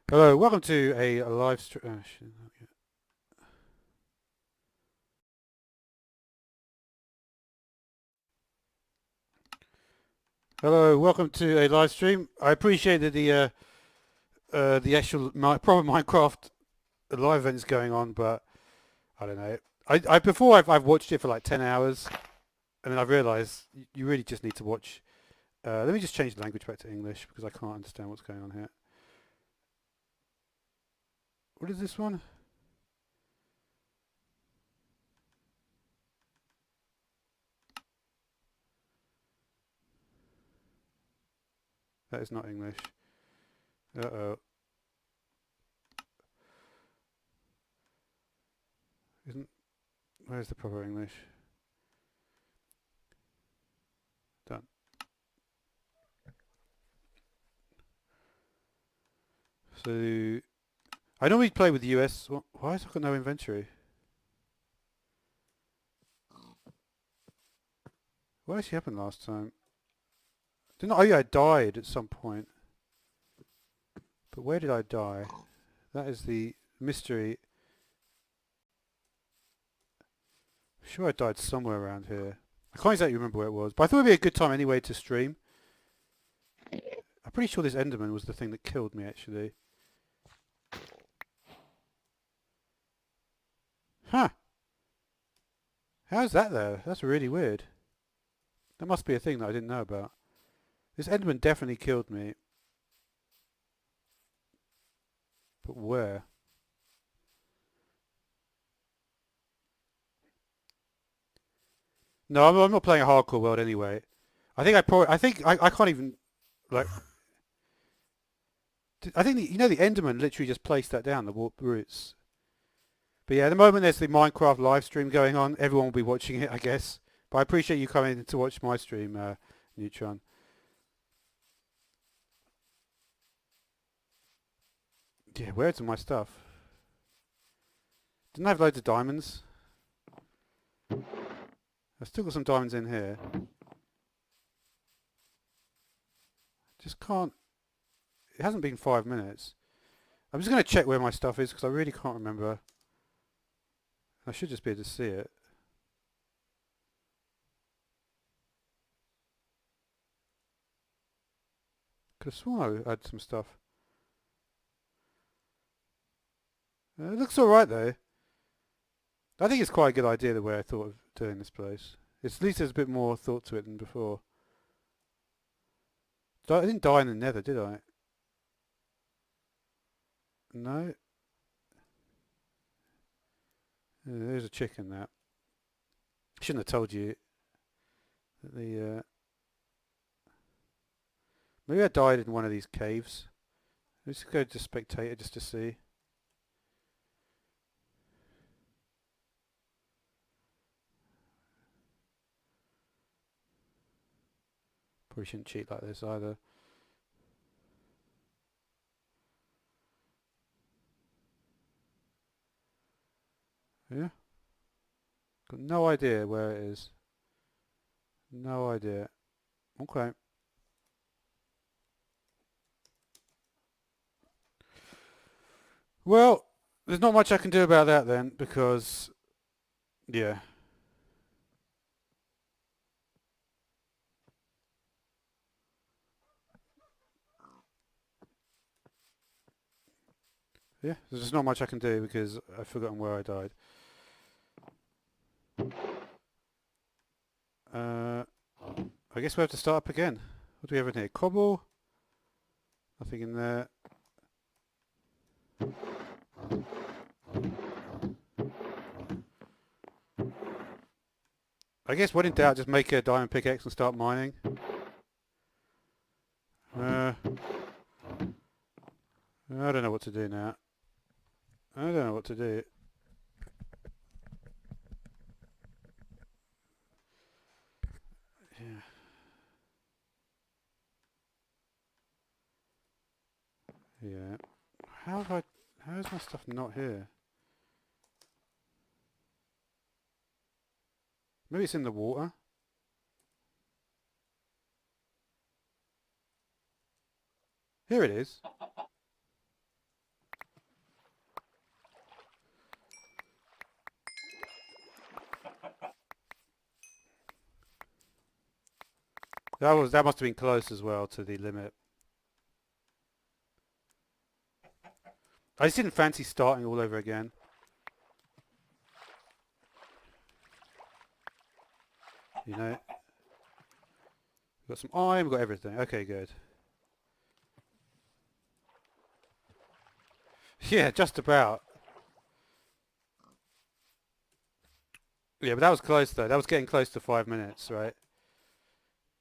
Hello, welcome to a live stream. Hello, welcome to a live stream. I appreciate that the actual proper Minecraft live event is going on, but I don't know. I before I've watched it for like 10 hours, and then I've realised you really just need to watch. Let me just change the language back to English because I can't understand what's going on here. What is this one? That is not English. Uh-oh. Isn't... Where's the proper English? Done. So... I normally play with the US. Why has I got no inventory? What actually happened last time? Didn't I? Oh yeah, I died at some point. But where did I die? That is the mystery. I'm sure I died somewhere around here. I can't exactly remember where it was, but I thought it'd be a good time anyway to stream. I'm pretty sure this Enderman was the thing that killed me actually. Huh. How's that there? That's really weird. That must be a thing that I didn't know about. This Enderman definitely killed me. But where? No, I'm not playing a hardcore world anyway. I can't even, like, I think, you know, the Enderman literally just placed that down, the warp roots. But yeah, at the moment there's the Minecraft live stream going on. Everyone will be watching it, I guess. But I appreciate you coming to watch my stream, Neutron. Yeah, where's my stuff? Didn't I have loads of diamonds? I've still got some diamonds in here. Just can't... It hasn't been 5 minutes. I'm just going to check where my stuff is because I really can't remember. I should just be able to see it. Could have sworn I had some stuff. It looks alright though. I think it's quite a good idea the way I thought of doing this place. At least there's a bit more thought to it than before. I didn't die in the nether, did I? No? There's a chicken that. Shouldn't have told you that maybe I died in one of these caves. Let's go to spectator just to see. Probably shouldn't cheat like this either. Yeah? Got no idea where it is. No idea. Okay. Well, there's not much I can do about that then, because, yeah. Yeah, there's not much I can do because I've forgotten where I died. I guess we have to start up again. What do we have in here? Cobble? Nothing in there. I guess when in doubt, just make a diamond pickaxe and start mining. I don't know what to do now. I don't know what to do. Yeah. Yeah. How is my stuff not here? Maybe it's in the water? Here it is. That must have been close as well to the limit. I just didn't fancy starting all over again. You know? We've got some iron, we've got everything. Okay, good. Yeah, just about. Yeah, but that was close though. That was getting close to 5 minutes, right?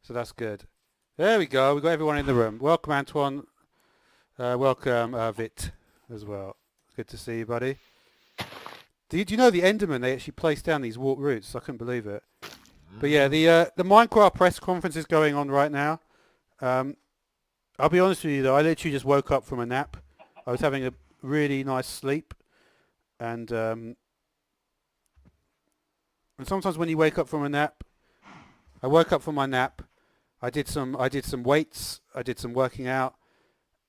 So that's good. There we go. We've got everyone in the room. Welcome, Antoine. Welcome, Vit, as well. Good to see you, buddy. Do you know the Enderman, they actually placed down these warp routes? I couldn't believe it. But yeah, the Minecraft press conference is going on right now. I'll be honest with you though, I literally just woke up from a nap. I was having a really nice sleep. And sometimes when you wake up from a nap, I woke up from my nap, I did some weights, I did some working out,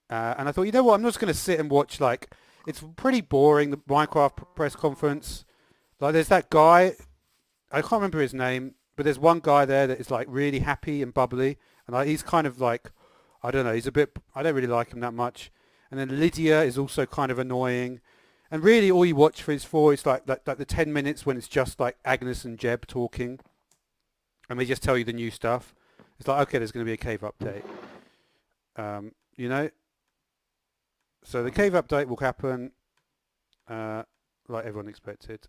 and I thought, you know what, I'm just going to sit and watch, like, it's pretty boring, the Minecraft press conference. Like, there's that guy, I can't remember his name, but there's one guy there that is, like, really happy and bubbly, and like, he's kind of like, I don't know, he's a bit, I don't really like him that much. And then Lydia is also kind of annoying. And really all you watch for is like the 10 minutes when it's just like Agnes and Jeb talking. And they just tell you the new stuff. It's like, okay, there's going to be a cave update. You know? So the cave update will happen like everyone expected.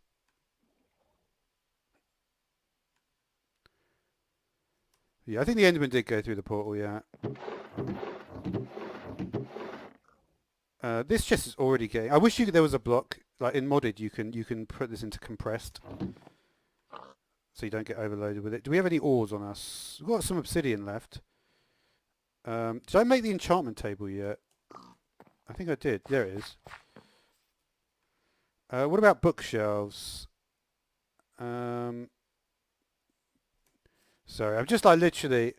Yeah, I think the Enderman did go through the portal, yeah. This chest is already getting... I wish there was a block. Like in modded, you can put this into compressed. So you don't get overloaded with it. Do we have any ores on us? We've got some obsidian left. Did I make the enchantment table yet? I think I did. There it is. What about bookshelves? Sorry, I'm just like literally...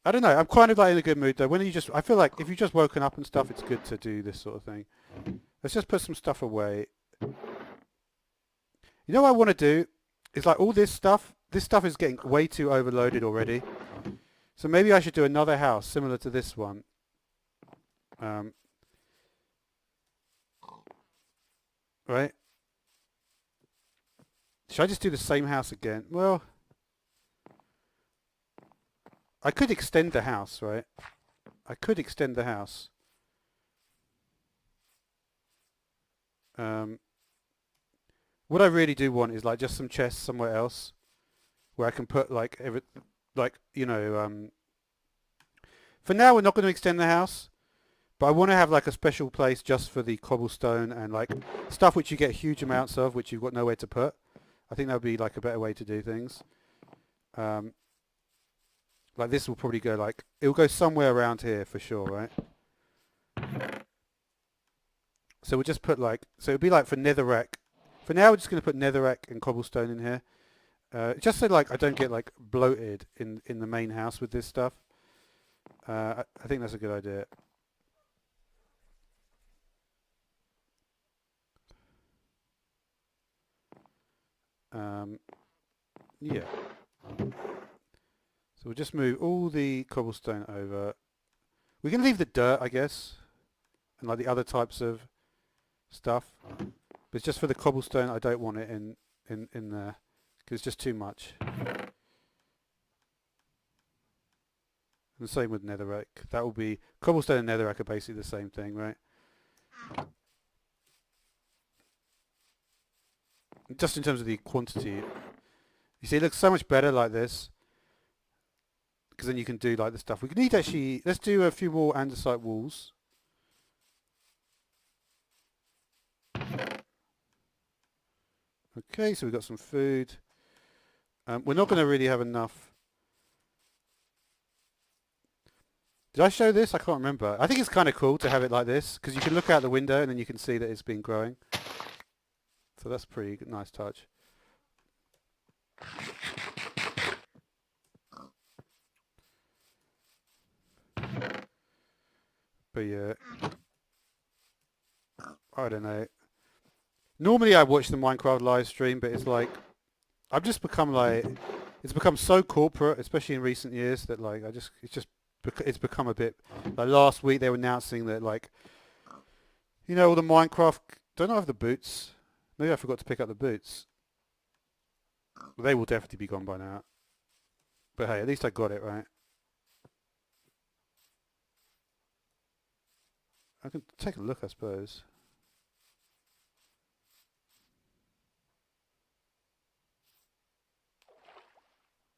I don't know, I'm kind of like in a good mood though. I feel like if you've just woken up and stuff, it's good to do this sort of thing. Let's just put some stuff away. You know what I want to do? It's like all this stuff is getting way too overloaded already. So maybe I should do another house similar to this one. Right? Should I just do the same house again? Well... I could extend the house, right? I could extend the house. What I really do want is like just some chests somewhere else, where I can put like you know. For now, we're not going to extend the house, but I want to have like a special place just for the cobblestone and like stuff which you get huge amounts of, which you've got nowhere to put. I think that would be like a better way to do things. Like this will probably go like, it'll go somewhere around here for sure, right? So we'll just put like, so it'll be like for netherrack. For now we're just going to put netherrack and cobblestone in here. Just so like I don't get like bloated in the main house with this stuff. I think that's a good idea. Yeah. So we'll just move all the cobblestone over. We can leave the dirt, I guess, and like the other types of stuff. But it's just for the cobblestone, I don't want it in there because it's just too much. And the same with netherrack. That will be cobblestone and netherrack are basically the same thing, right? Just in terms of the quantity, you see, it looks so much better like this. Because then you can do like the stuff. We need actually, let's do a few more andesite walls. Okay, so we've got some food. We're not going to really have enough. Did I show this? I can't remember. I think it's kind of cool to have it like this because you can look out the window and then you can see that it's been growing. So that's a pretty nice touch. But yeah, I don't know. Normally I watch the Minecraft live stream, but it's like, I've just become like, it's become so corporate, especially in recent years, that like it's become a bit. Like last week they were announcing that like all the Minecraft. Don't I have the boots? Maybe I forgot to pick up the boots. They will definitely be gone by now. But hey, at least I got it right. I can take a look, I suppose.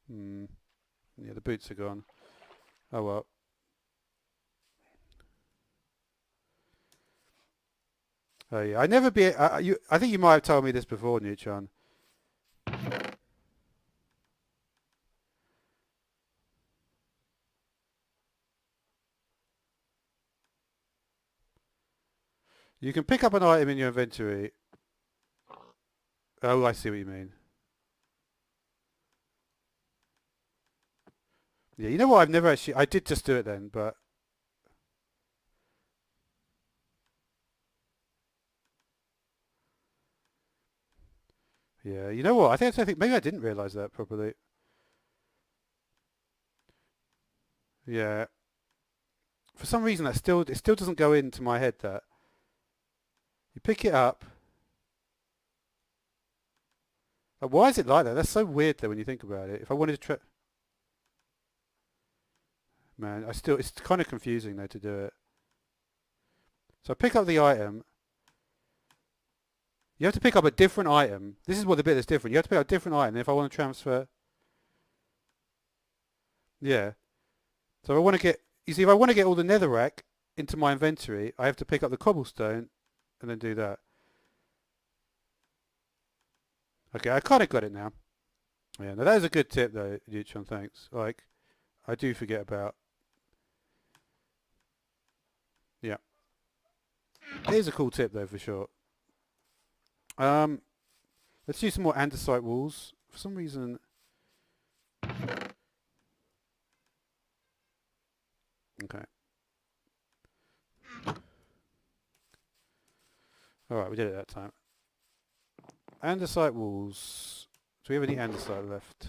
Yeah, the boots are gone. Oh well. Oh yeah, I never be. I think you might have told me this before, Neutron. You can pick up an item in your inventory. Oh, I see what you mean. Yeah, you know what? I've never actually. I did just do it then, but yeah, you know what? I think maybe I didn't realise that properly. Yeah, for some reason it still doesn't go into my head that you pick it up. Like, why is it like that? That's so weird though when you think about it. If I wanted to try, man, it's kind of confusing though to do it. So I pick up the item. You have to pick up a different item. This is what the bit that's different. You have to pick up a different item. If I want to transfer, yeah. So I want to get. You see, if I want to get all the netherrack into my inventory, I have to pick up the cobblestone and then do that. Okay, I kind of got it now. Yeah, now that is a good tip though, Neutron. Thanks. Like, I do forget about. Yeah, it is a cool tip though for sure. Let's do some more andesite walls. For some reason, okay. All right, we did it that time. Andesite walls. Do we have any andesite left?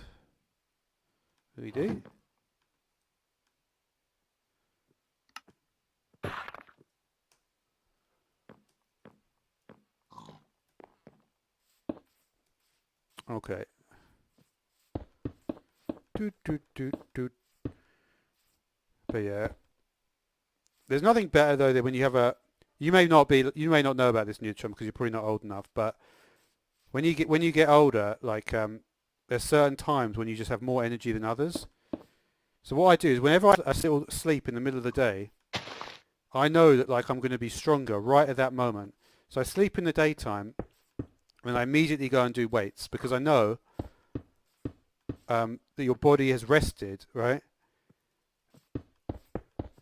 We do. Okay. Doot, doot, doot, doot. But yeah, there's nothing better though than when you have a. You may not know about this, Neutron, because you're probably not old enough. But when you get older, like there's certain times when you just have more energy than others. So what I do is whenever I still sleep in the middle of the day, I know that like I'm going to be stronger right at that moment. So I sleep in the daytime, and I immediately go and do weights because I know that your body has rested, right?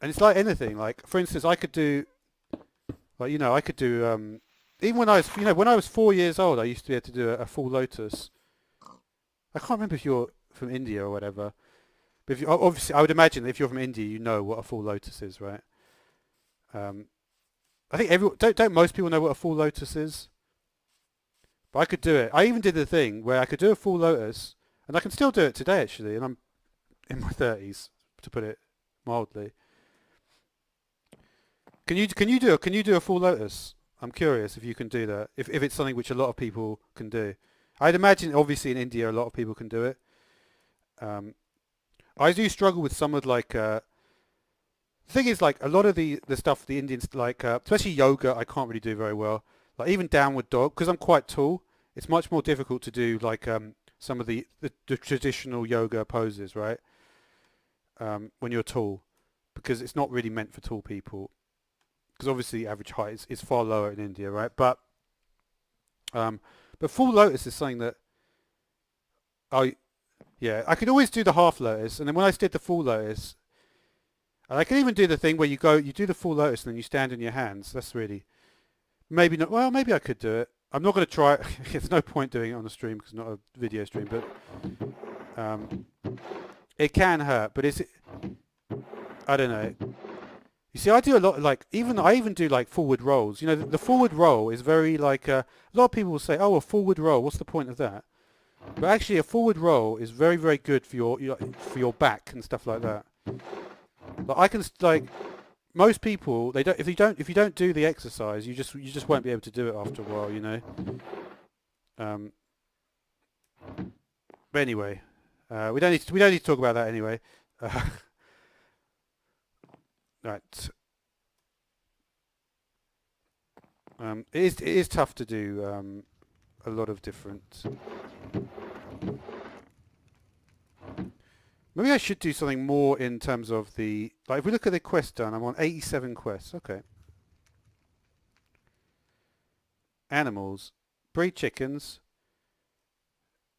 And it's like anything. Like for instance, I could do, like I could do. Even when I was 4 years old, I used to be able to do a full lotus. I can't remember if you're from India or whatever, but if you, obviously I would imagine that if you're from India, you know what a full lotus is, right? I think don't most people know what a full lotus is? But I could do it. I even did the thing where I could do a full lotus, and I can still do it today actually, and I'm in my 30s, to put it mildly. Can you do a full lotus? I'm curious if you can do that. If it's something which a lot of people can do. I'd imagine obviously in India a lot of people can do it. I do struggle with some of like the thing is like a lot of the stuff the Indians like especially yoga I can't really do very well. Like even downward dog because I'm quite tall. It's much more difficult to do like some of the traditional yoga poses, right? When you're tall, because it's not really meant for tall people. Because obviously average height is far lower in India, right? But full lotus is something that yeah, I could always do the half lotus, and then when I did the full lotus, and I can even do the thing where you do the full lotus and then you stand on your hands. That's really maybe not. Well, maybe I could do it. I'm not going to try it. There's no point doing it on a stream because it's not a video stream, but it can hurt. But is it? I don't know. You see, I do a lot, like, I even do, like, forward rolls. You know, the forward roll is very, like, a lot of people will say, oh, a forward roll, what's the point of that? But actually, a forward roll is very, very good for your back and stuff like that. Like I can like most people, they don't if you don't do the exercise, you just won't be able to do it after a while, you know. Um, but anyway, we don't need to talk about that anyway. Right. It is tough to do a lot of different. Maybe I should do something more in terms of the like. If we look at the quest done, I'm on 87 quests. Okay. Animals, breed chickens.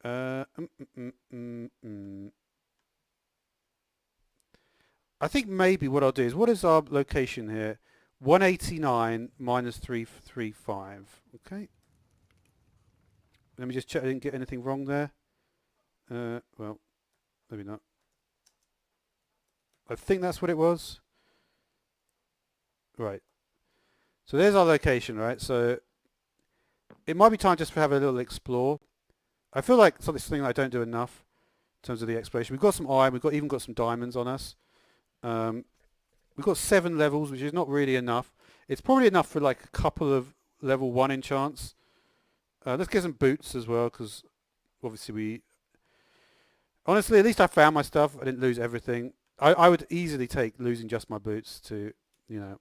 Uh, mm, mm, mm, mm. I think maybe what I'll do is, what is our location here? 189 minus 335. Okay. Let me just check I didn't get anything wrong there. Well, maybe not. I think that's what it was. Right. So there's our location, right? So it might be time just to have a little explore. I feel like something I don't do enough in terms of the exploration. We've got some iron. We've even got some diamonds on us. We've got 7 levels, which is not really enough. It's probably enough for like a couple of level 1 enchants. Let's get some boots as well, because obviously honestly, at least I found my stuff. I didn't lose everything. I would easily take losing just my boots to, you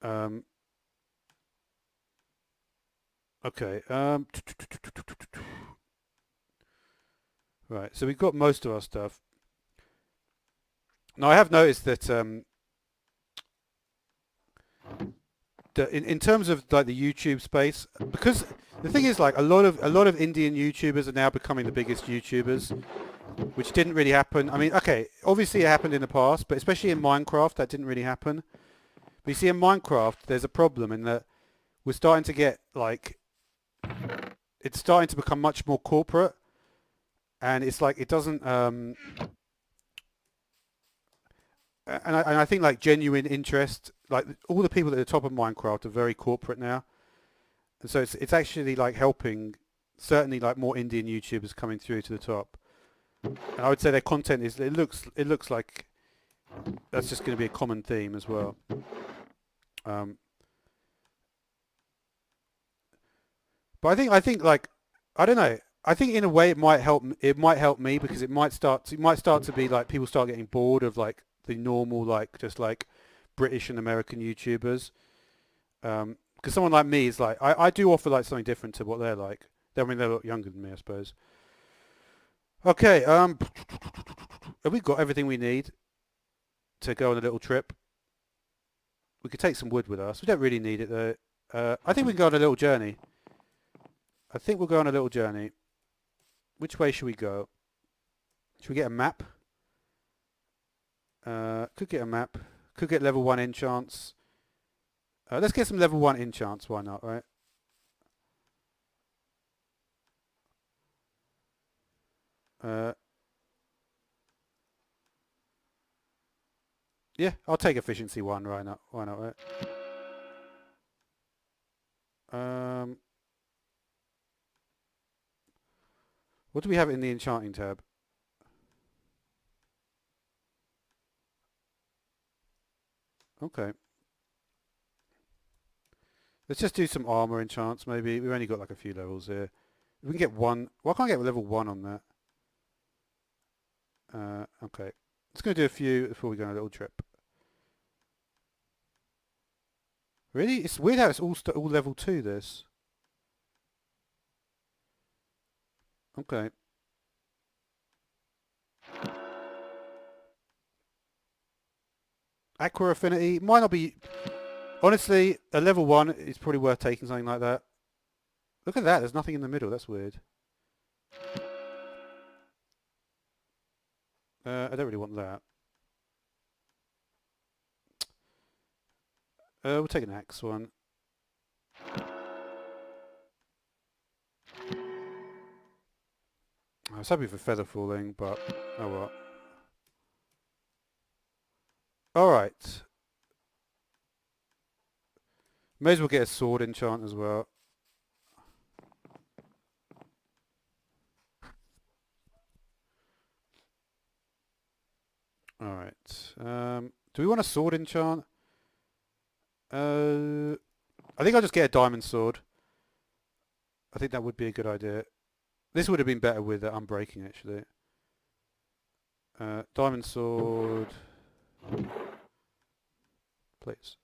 know. Okay. Right. So we've got most of our stuff. Now I have noticed that in terms of like the YouTube space, because the thing is like a lot of Indian YouTubers are now becoming the biggest YouTubers, which didn't really happen. I mean, okay, obviously it happened in the past, but especially in Minecraft that didn't really happen. But you see in Minecraft there's a problem in that we're starting to get like, it's starting to become much more corporate, and it's like it doesn't and I think like genuine interest, like all the people at the top of Minecraft are very corporate now, and so it's actually like helping certainly like more Indian YouTubers coming through to the top. And I would say their content is, it looks like that's just going to be a common theme as well. But I think like, I don't know. I think in a way it might help. It might help me because it might start to be like people start getting bored of like the normal like just like British and American YouTubers. Because someone like me is like, I do offer like something different to what they're like. I mean, they're a lot younger than me, I suppose. Okay. Have we got everything we need to go on a little trip? We could take some wood with us. We don't really need it though. I think we can go on a little journey. I think we'll go on a little journey. Which way should we go? Should we get a map? Could get a map. Could get level 1 enchants. Let's get some level 1 enchants. Why not, right? Yeah, I'll take efficiency 1. Right now. Why not, right? What do we have in the enchanting tab? Okay. Let's just do some armor enchants, maybe. We've only got like a few levels here. If we can get 1. Why can't I get level 1 on that? Okay. Let's go do a few before we go on a little trip. Really? It's weird how it's all level 2, this. Okay. Aqua Affinity might not be... Honestly, a level 1 is probably worth taking something like that. Look at that, there's nothing in the middle. That's weird. I don't really want that. We'll take an axe one. I was happy for feather falling, but oh well. Alright. May as well get a sword enchant as well. Alright. Do we want a sword enchant? I think I'll just get a diamond sword. I think that would be a good idea. This would have been better with unbreaking, actually. Diamond sword. Please.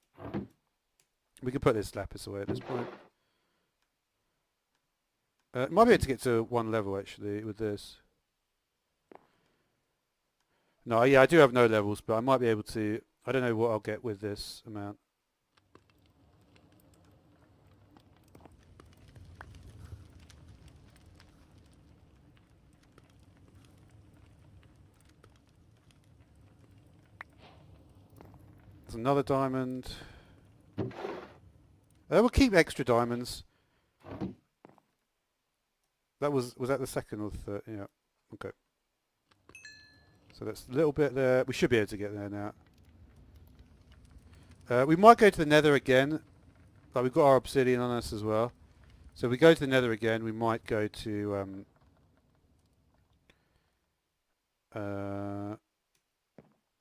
We can put this lapis away at this point. Might be able to get to one level, actually, with this. No, yeah, I do have no levels, but I might be able to... I don't know what I'll get with this amount. There's another diamond. We'll keep extra diamonds. That was that the second or the third? Yeah. Okay. So that's a little bit there. We should be able to get there now. We might go to the nether again. Like we've got our obsidian on us as well. So if we go to the nether again, we might go to... yeah,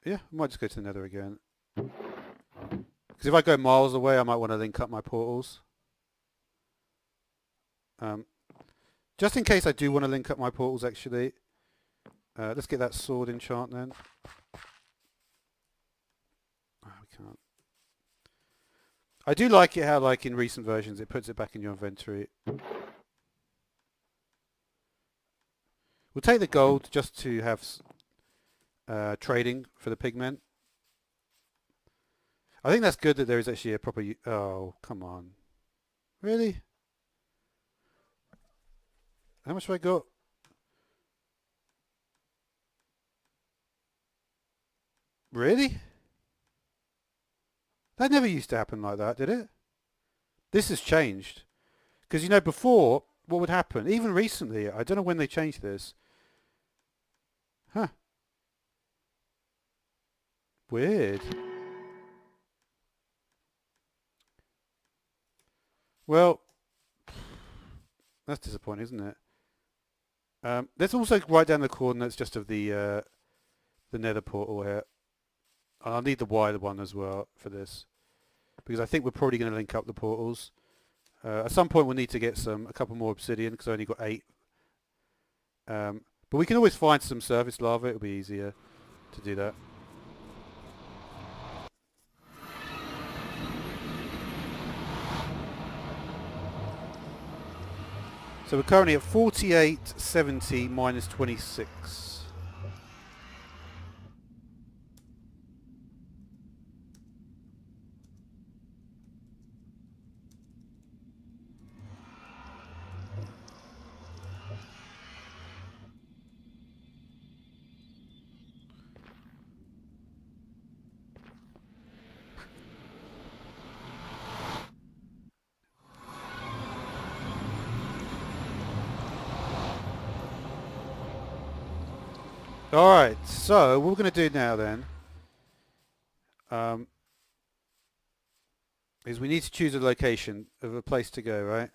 we might just go to the nether again. Because if I go miles away, I might want to link up my portals. Just in case I do want to link up my portals, actually. Let's get that sword enchant then. Oh, we can't. I do like it how, like, in recent versions, it puts it back in your inventory. We'll take the gold just to have trading for the pigmen. I think that's good that there is actually a proper... Oh, come on. Really? How much have I got? Really? That never used to happen like that, did it? This has changed. Because, you know, before, what would happen? Even recently, I don't know when they changed this. Huh. Weird. Well, that's disappointing, isn't it? Let's also write down the coordinates just of the nether portal here. And I'll need the wider one as well for this. Because I think we're probably going to link up the portals. At some point we'll need to get a couple more obsidian because I only got 8. But we can always find some surface lava. It'll be easier to do that. So we're currently at 4870 minus 26. Alright, so what we're going to do now then is we need to choose a location of a place to go, right?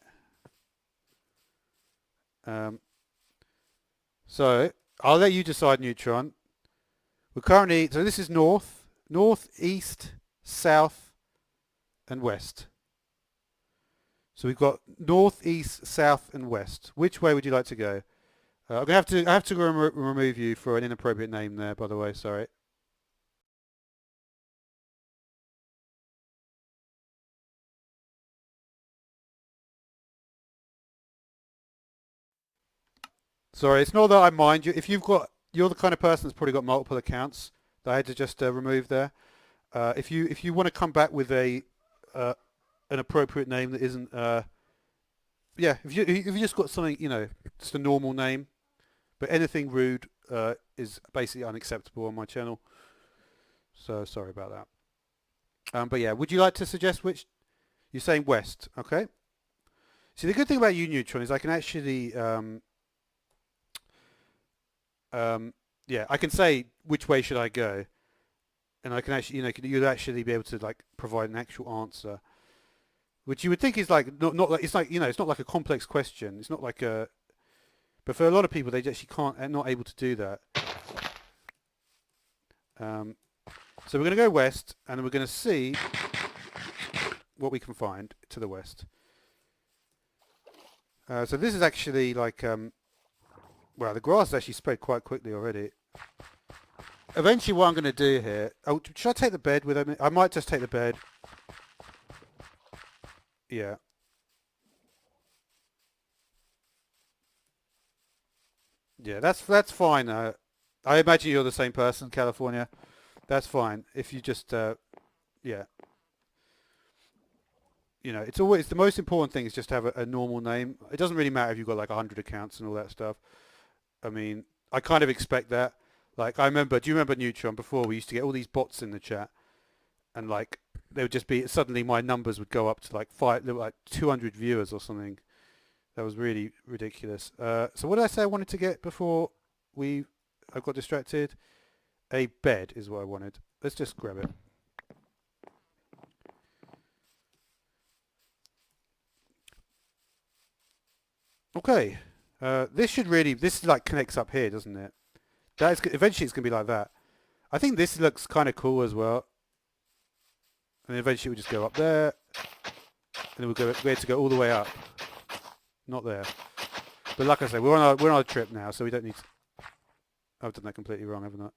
So I'll let you decide, Neutron. We're currently, so this is north, east, south and west. So we've got north, east, south and west. Which way would you like to go? I'm gonna have to remove you for an inappropriate name there, by the way. Sorry. Sorry, it's not that I mind you. If you're the kind of person that's probably got multiple accounts that I had to just remove there. If you want to come back with an appropriate name that isn't, yeah, if you just got something, you know, just a normal name. But anything rude is basically unacceptable on my channel. So sorry about that. But yeah, would you like to suggest which? You're saying west, okay? See, the good thing about you, Neutron, is I can actually, yeah, I can say which way should I go, and I can actually, you know, you'd actually be able to like provide an actual answer, which you would think is like not like, it's like, you know, it's not like a complex question. It's not like a But for a lot of people, they actually not able to do that. So we're going to go west, and we're going to see what we can find to the west. So this is actually like, well, the grass has actually spread quite quickly already. Eventually what I'm going to do here... Oh, should I take the bed with me? I might just take the bed. Yeah. Yeah, that's fine. I imagine you're the same person, California. That's fine. If you just, yeah. You know, it's always, the most important thing is just to have a normal name. It doesn't really matter if you've got like 100 accounts and all that stuff. I mean, I kind of expect that. Like, I remember, do you remember Neutron before? We used to get all these bots in the chat, and like, they would just be, suddenly my numbers would go up to like 200 viewers or something. That was really ridiculous. So what did I say I wanted to get before I got distracted? A bed is what I wanted. Let's just grab it. Okay. This like connects up here, doesn't it? Eventually it's going to be like that. I think this looks kind of cool as well. And then eventually we'll just go up there. And then we have to go all the way up. Not there. But like I say, we're on a trip now, so we don't need to... I've done that completely wrong, haven't I?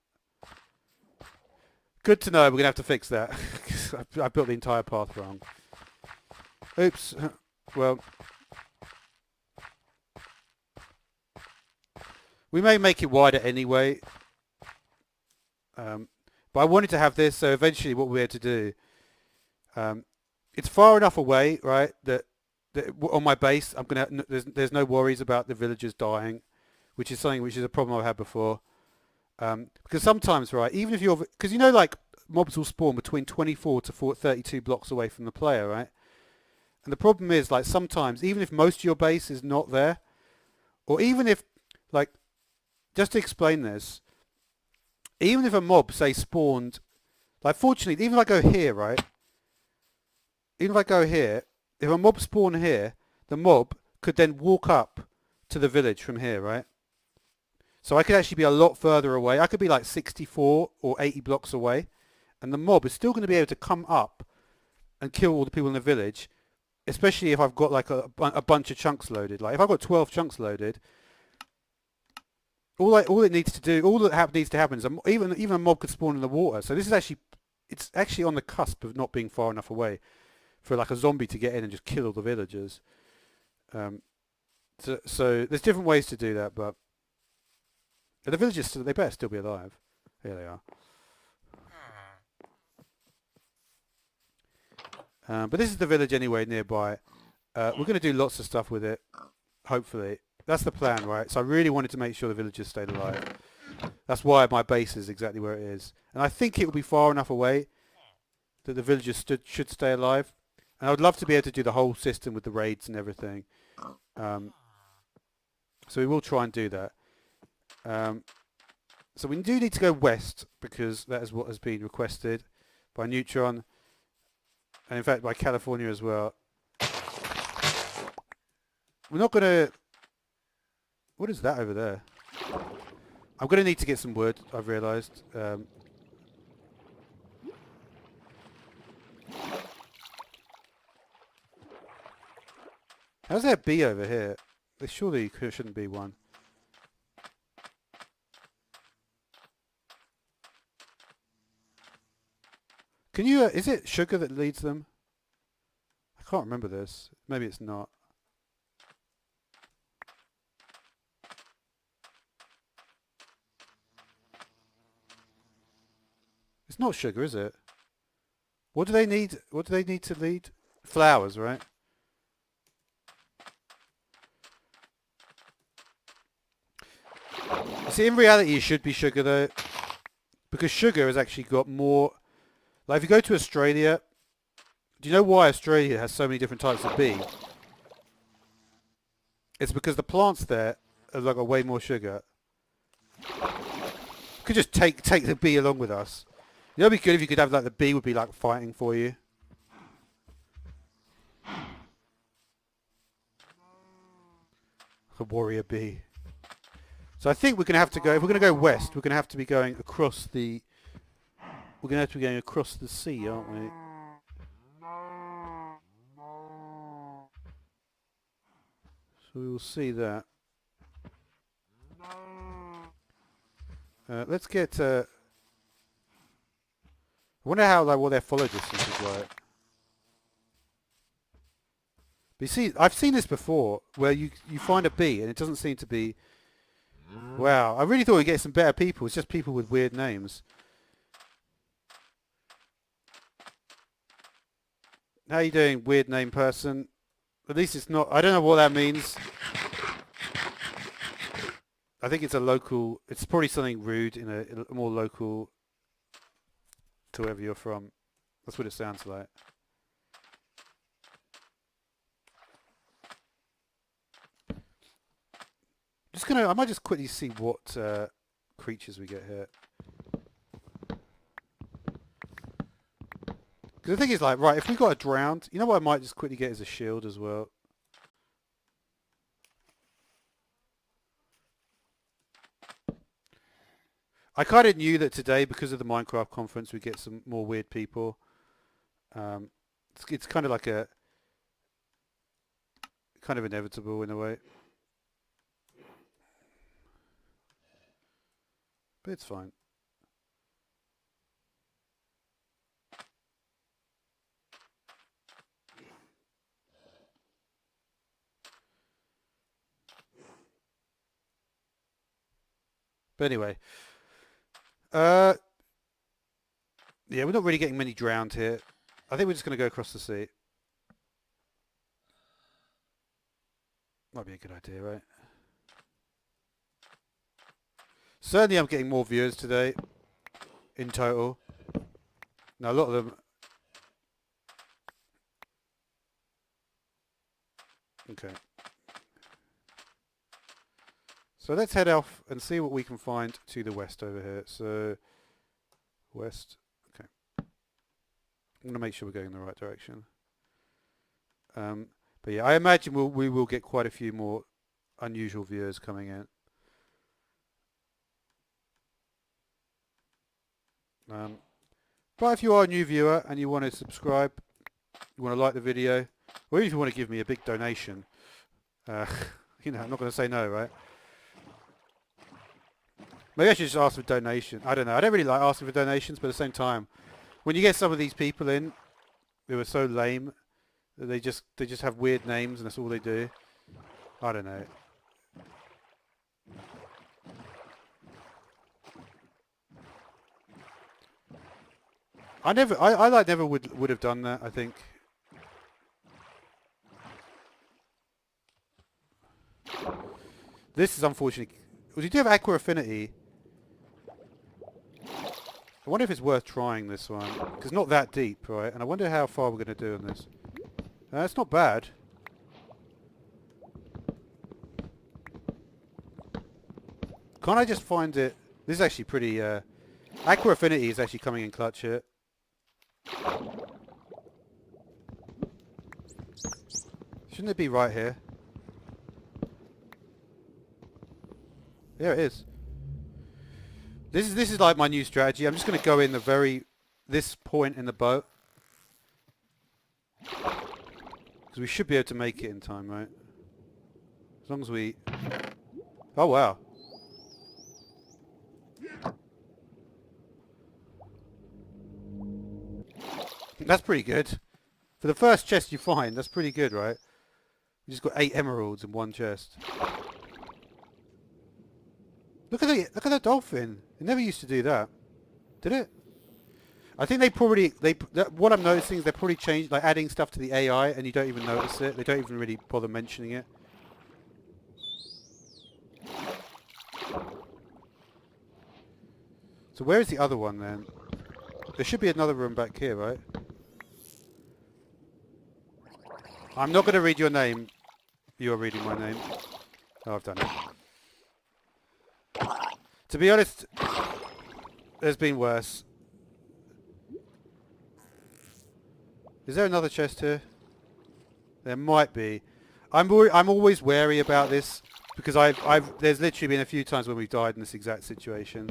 Good to know. We're going to have to fix that. I built the entire path wrong. Oops. Well... We may make it wider anyway. But I wanted to have this, so eventually what we're to do... it's far enough away, right, that on my base, there's no worries about the villagers dying, which is a problem I've had before. Because sometimes, right, even if because you know, like, mobs will spawn between 24 to 32 blocks away from the player, right? And the problem is, like, sometimes, even if most of your base is not there, or even if, like, just to explain this, even if a mob, say, spawned, like, fortunately, even if I go here, right, even if I go here, if a mob spawned here, the mob could then walk up to the village from here, right? So I could actually be a lot further away. I could be like 64 or 80 blocks away, and the mob is still going to be able to come up and kill all the people in the village, especially if I've got like a bunch of chunks loaded. Like if I've got 12 chunks loaded, all that needs to happen is even a mob could spawn in the water. So this is it's actually on the cusp of not being far enough away for like a zombie to get in and just kill all the villagers. So there's different ways to do that, but the villagers, they better still be alive. Here they are. But this is the village anyway nearby. We're going to do lots of stuff with it, hopefully. That's the plan, right? So I really wanted to make sure the villagers stayed alive. That's why my base is exactly where it is. And I think it will be far enough away that the villagers should stay alive. And I would love to be able to do the whole system with the raids and everything. So we will try and do that. So we do need to go west because that is what has been requested by Neutron. And in fact by California as well. We're not going to... What is that over there? I'm going to need to get some wood, I've realised. How's there a bee over here? There surely shouldn't be one. Can you... is it sugar that leads them? I can't remember this. Maybe it's not. It's not sugar, is it? What do they need? What do they need to lead? Flowers, right? See, in reality, it should be sugar, though. Because sugar has actually got more... Like, if you go to Australia... Do you know why Australia has so many different types of bee? It's because the plants there have got way more sugar. We could just take the bee along with us. You know, it'd be good if you could have, like, the bee would be, like, fighting for you. A warrior bee. So I think we're going to have to go... If we're going to go west, we're going to have to be going across the we're going to have to be going across the sea, aren't we? So we will see that. Let's get... I wonder how, like, what their follow distance is like. But you see, I've seen this before, where you find a bee and it doesn't seem to be... Wow, I really thought we'd get some better people. It's just people with weird names. How you doing, weird name person? At least it's not... I don't know what that means. I think it's a local... It's probably something rude in a more local... to wherever you're from. That's what it sounds like. I might just quickly see what creatures we get here. Because the thing is, like, right, if we got a drowned, you know what I might just quickly get is a shield as well. I kind of knew that today, because of the Minecraft conference, we get some more weird people. It's kind of like a... kind of inevitable in a way. But it's fine. But anyway. Yeah, we're not really getting many drowned here. I think we're just going to go across the sea. Might be a good idea, right? Certainly I'm getting more viewers today, in total. Now a lot of them... Okay. So let's head off and see what we can find to the west over here. So, west. Okay. I'm going to make sure we're going in the right direction. But yeah, I imagine we will get quite a few more unusual viewers coming in. But if you are a new viewer and you want to subscribe, you want to like the video, or even if you want to give me a big donation, you know, I'm not going to say no, right? Maybe I should just ask for donation. I don't know. I don't really like asking for donations, but at the same time, when you get some of these people in who are so lame that they just have weird names and that's all they do, I don't know. I never would have done that, I think. This is unfortunate. Well, you do have Aqua Affinity. I wonder if it's worth trying this one. Because it's not that deep, right? And I wonder how far we're going to do on this. It's not bad. Can't I just find it... This is actually pretty... Aqua Affinity is actually coming in clutch here. Shouldn't it be right here? There it is. This is like my new strategy. I'm just going to go in this point in the boat. Because we should be able to make it in time, right? As long as we... Oh, wow. That's pretty good. For the first chest you find, that's pretty good, right? You just got 8 emeralds in one chest. Look at that dolphin. It never used to do that. Did it? I think what I'm noticing is they're probably changed, like adding stuff to the AI and you don't even notice it. They don't even really bother mentioning it. So where is the other one then? There should be another room back here, right? I'm not going to read your name. You're reading my name. Oh, I've done it. To be honest, there's been worse. Is there another chest here? There might be. I'm always wary about this because there's literally been a few times when we've died in this exact situation.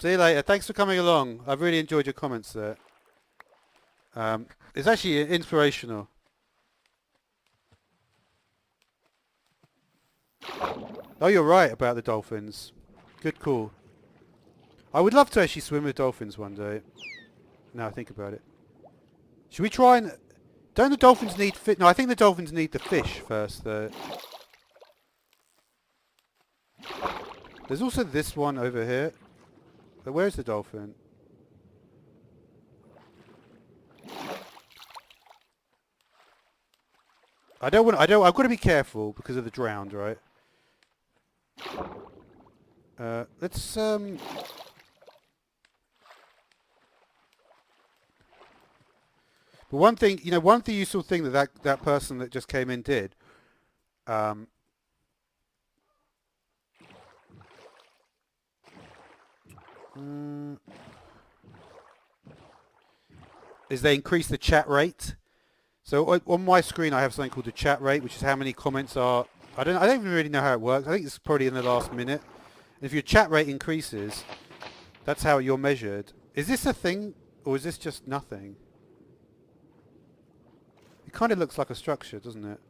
See you later. Thanks for coming along. I've really enjoyed your comments there. It's actually inspirational. Oh, you're right about the dolphins. Good call. I would love to actually swim with dolphins one day. Now I think about it. Should we try and... Don't the dolphins need... No, I think the dolphins need the fish first, though. There's also this one over here. But where's the dolphin? I've got to be careful because of the drowned, right? Let's, But one thing, you know, one of the useful thing that person that just came in did, is they increase the chat rate. So on my screen I have something called the chat rate, which is how many comments are... I don't even really know how it works. I think it's probably in the last minute. And if your chat rate increases, that's how you're measured. Is this a thing, or is this just nothing? It kind of looks like a structure, doesn't it?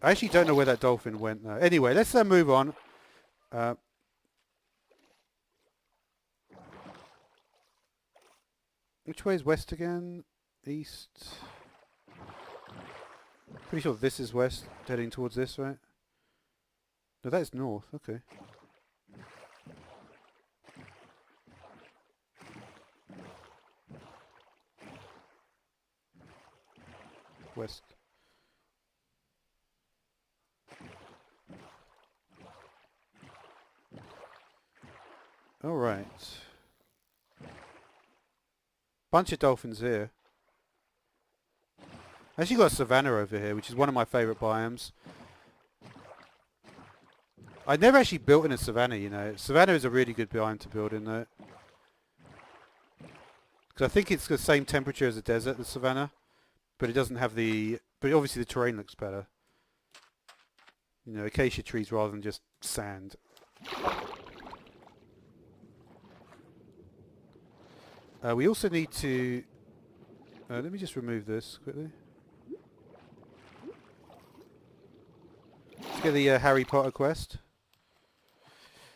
I actually don't know where that dolphin went though. Anyway, let's move on. Which way is west again? East. Pretty sure this is west, heading towards this, right? No, that is north. Okay. West. All right. Bunch of dolphins here. Actually got a savanna over here, which is one of my favourite biomes. I never actually built in a savanna, you know. Savanna is a really good biome to build in, though. Because I think it's the same temperature as a desert, the savanna. But it doesn't have the... But obviously the terrain looks better. You know, acacia trees rather than just sand. We also need to... let me just remove this quickly. Let's get the Harry Potter quest.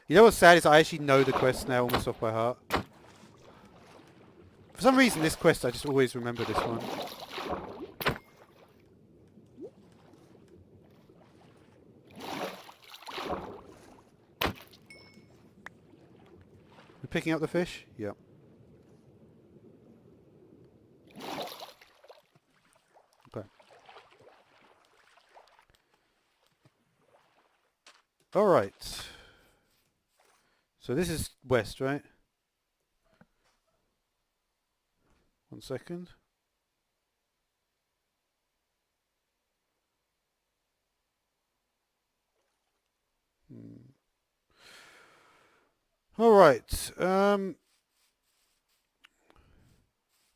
You know what's sad is I actually know the quest now almost off by heart. For some reason this quest I just always remember this one. We're picking up the fish? Yep. Okay. Alright. So this is west, right? One second. Alright. But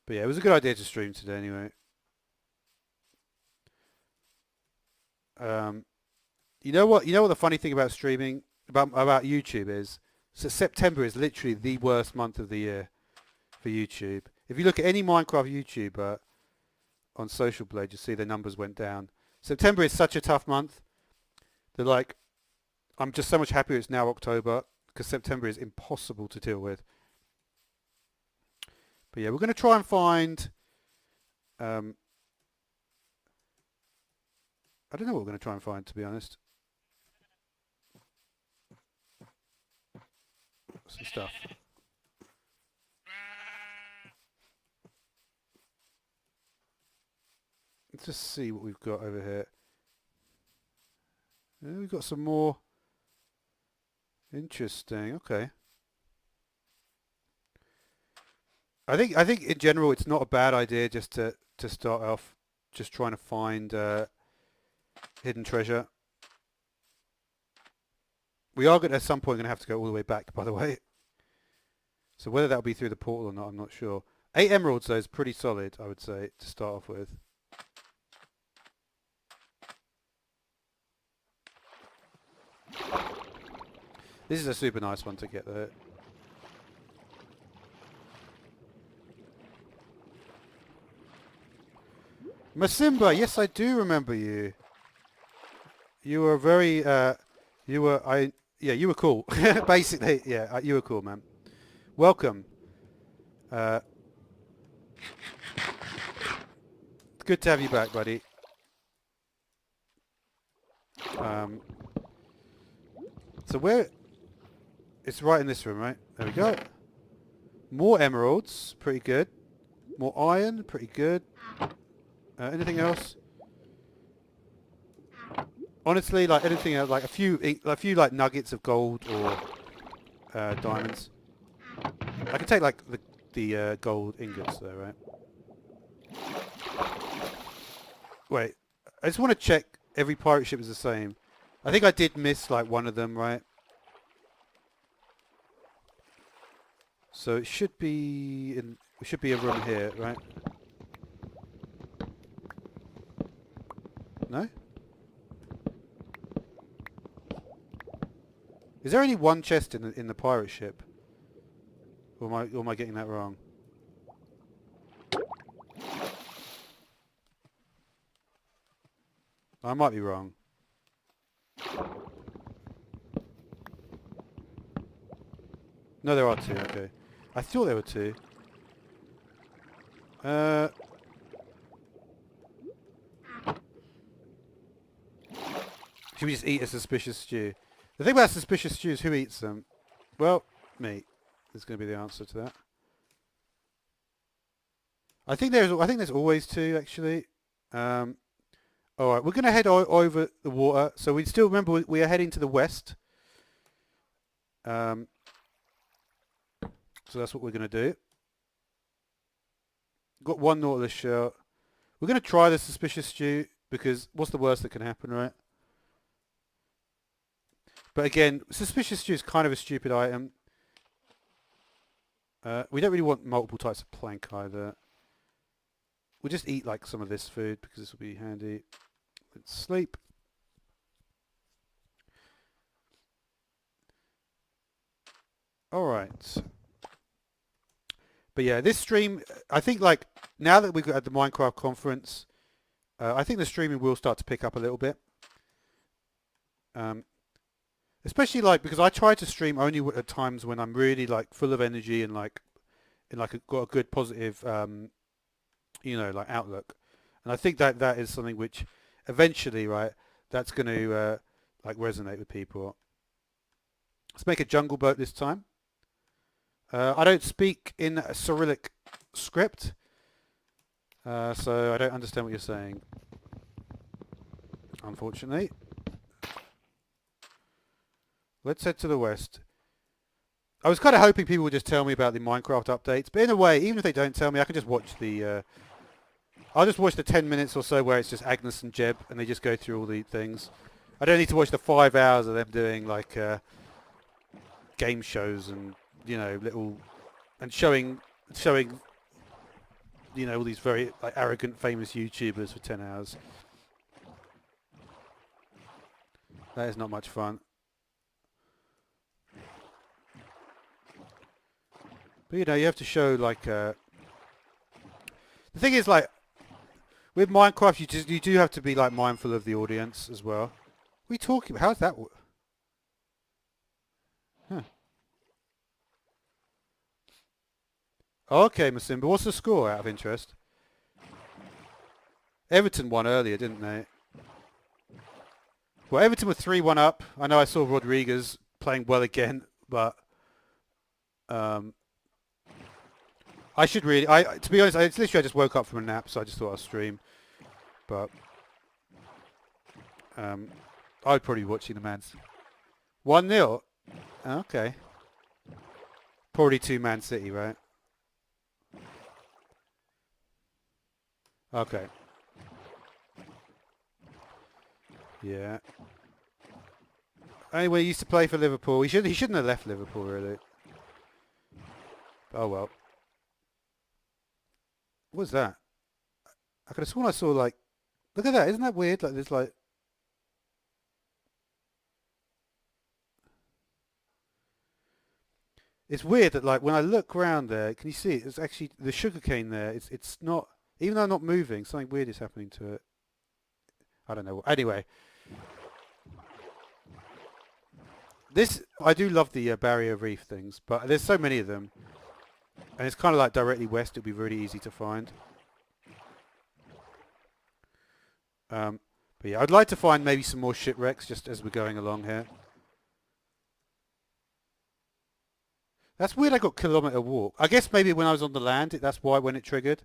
yeah, it was a good idea to stream today anyway. You know what the funny thing about streaming, about YouTube is? So September is literally the worst month of the year for YouTube. If you look at any Minecraft YouTuber on Social Blade, you see their numbers went down. September is such a tough month. They're like, I'm just so much happier it's now October, because September is impossible to deal with. But yeah, we're going to try and find... I don't know what we're going to try and find, to be honest. Some stuff. Let's just see what we've got over here. Yeah, we've got some more. Interesting. Okay. I think in general it's not a bad idea just to start off just trying to find hidden treasure. We are at some point going to have to go all the way back, by the way. So whether that'll be through the portal or not, I'm not sure. 8 emeralds though is pretty solid, I would say, to start off with. This is a super nice one to get there. Masimba, yes I do remember you. You were very, you were, yeah, you were cool. Basically, yeah, you were cool, man. Welcome. Uh, good to have you back, buddy. Um, so where, it's right in this room, right? There we go. More emeralds, pretty good. More iron, pretty good. Anything else? Honestly, like anything else, like a few like nuggets of gold or diamonds. I can take like the gold ingots though, right? Wait, I just want to check every pirate ship is the same. I think I did miss like one of them, right? So it should be in. It should be a room here, right? No? Is there only one chest in the pirate ship? Or am I getting that wrong? I might be wrong. No, there are two. Okay, I thought there were two. Should we just eat a suspicious stew? The thing about suspicious stew is who eats them. Well, me. Is going to be the answer to that. I think there's always two actually. All right, we're going to head over the water. So we still remember we are heading to the west. So that's what we're going to do. Got one Nautilus shell. We're going to try the suspicious stew because what's the worst that can happen, right? But again, suspicious stew is kind of a stupid item. We don't really want multiple types of plank either. We'll just eat like some of this food because this will be handy. Let's sleep. Alright. But yeah, this stream, I think like now that we've got at the Minecraft conference, I think the streaming will start to pick up a little bit. Especially like because I try to stream only at times when I'm really like full of energy and like got a good positive like outlook. And I think that is something which eventually, right, that's going to like resonate with people. Let's make a jungle boat this time. I don't speak in a Cyrillic script, so I don't understand what you're saying, unfortunately. Let's head to the west. I was kind of hoping people would just tell me about the Minecraft updates, but in a way, even if they don't tell me, I can just watch the... I'll just watch the 10 minutes or so where it's just Agnes and Jeb, and they just go through all the things. I don't need to watch the 5 hours of them doing, like, game shows and, little... And showing all these very like arrogant, famous YouTubers for 10 hours. That is not much fun. But you have to show like the thing is like with Minecraft you do have to be like mindful of the audience as well. What are you talking about? How's that? Huh. Oh, okay, Masimba. What's the score out of interest? Everton won earlier, didn't they? Well, Everton were 3-1 up. I know I saw Rodriguez playing well again, but I should really... to be honest, it's literally I just woke up from a nap, so I just thought I'd stream. But I'd probably be watching the Mans. 1-0? Okay. Probably 2 Man City, right? Okay. Yeah. Anyway, he used to play for Liverpool. He shouldn't have left Liverpool, really. Oh well. What was that? I could have sworn I saw like... Look at that. Isn't that weird? Like there's like... It's weird that like when I look around there, can you see it? It's actually the sugarcane there. It's not Even though I'm not moving, something weird is happening to it. I don't know. Anyway, I do love the barrier reef things, but there's so many of them. And it's kind of like directly west, it'd be really easy to find. But yeah, I'd like to find maybe some more shipwrecks just as we're going along here. That's weird I got kilometre walk. I guess maybe when I was on the land, that's why when it triggered.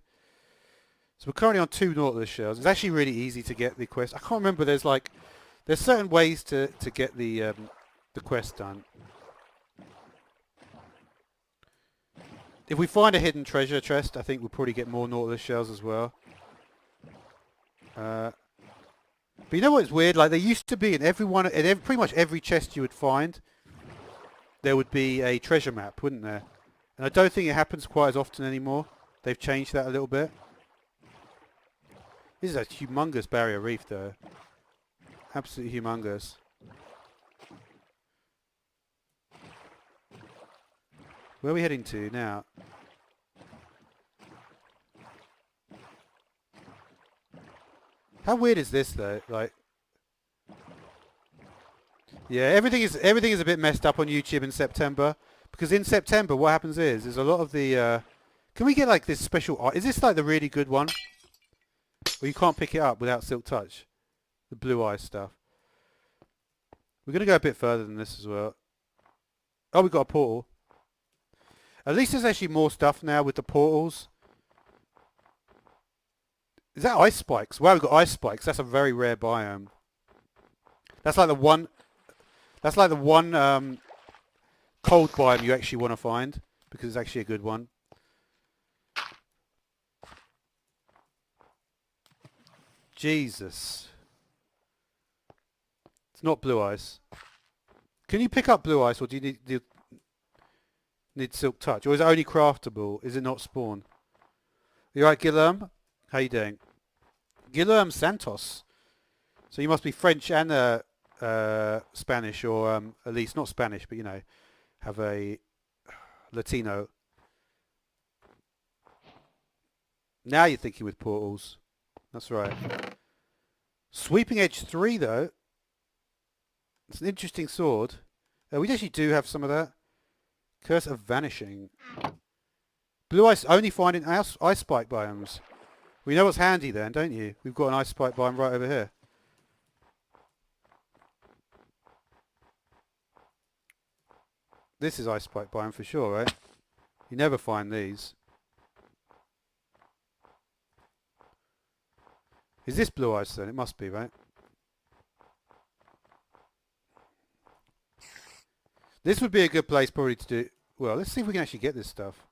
So we're currently on 2 Nautilus shells. It's actually really easy to get the quest. I can't remember, there's certain ways to get the quest done. If we find a hidden treasure chest, I think we'll probably get more Nautilus shells as well. But you know what's weird? Like, there used to be pretty much every chest you would find, there would be a treasure map, wouldn't there? And I don't think it happens quite as often anymore. They've changed that a little bit. This is a humongous barrier reef, though. Absolutely humongous. Where are we heading to now? How weird is this, though? Like, yeah, everything is a bit messed up on YouTube in September, because in September what happens is a lot of the can we get like this special is this like the really good one? Or you can't pick it up without Silk Touch? The blue eye stuff. We're going to go a bit further than this as well. Oh, we've got a portal. At least there's actually more stuff now with the portals. Is that ice spikes? Wow, we've got ice spikes. That's a very rare biome. That's like the one cold biome you actually want to find, because it's actually a good one. Jesus. It's not blue ice. Can you pick up blue ice, or do you need Silk Touch? Or is it only craftable? Is it not spawn? You alright, Guillaume? How you doing? Guillaume Santos. So you must be French and Spanish, or at least not Spanish, but you know, have a Latino. Now you're thinking with portals. That's right. Sweeping Edge 3, though. It's an interesting sword. We actually do have some of that. Curse of Vanishing. Blue ice only found in ice spike biomes. We know what's handy then, don't you? We've got an ice spike biome right over here. This is ice spike biome for sure, right? You never find these. Is this blue ice then? It must be, right? This would be a good place probably to do... Well, let's see if we can actually get this stuff.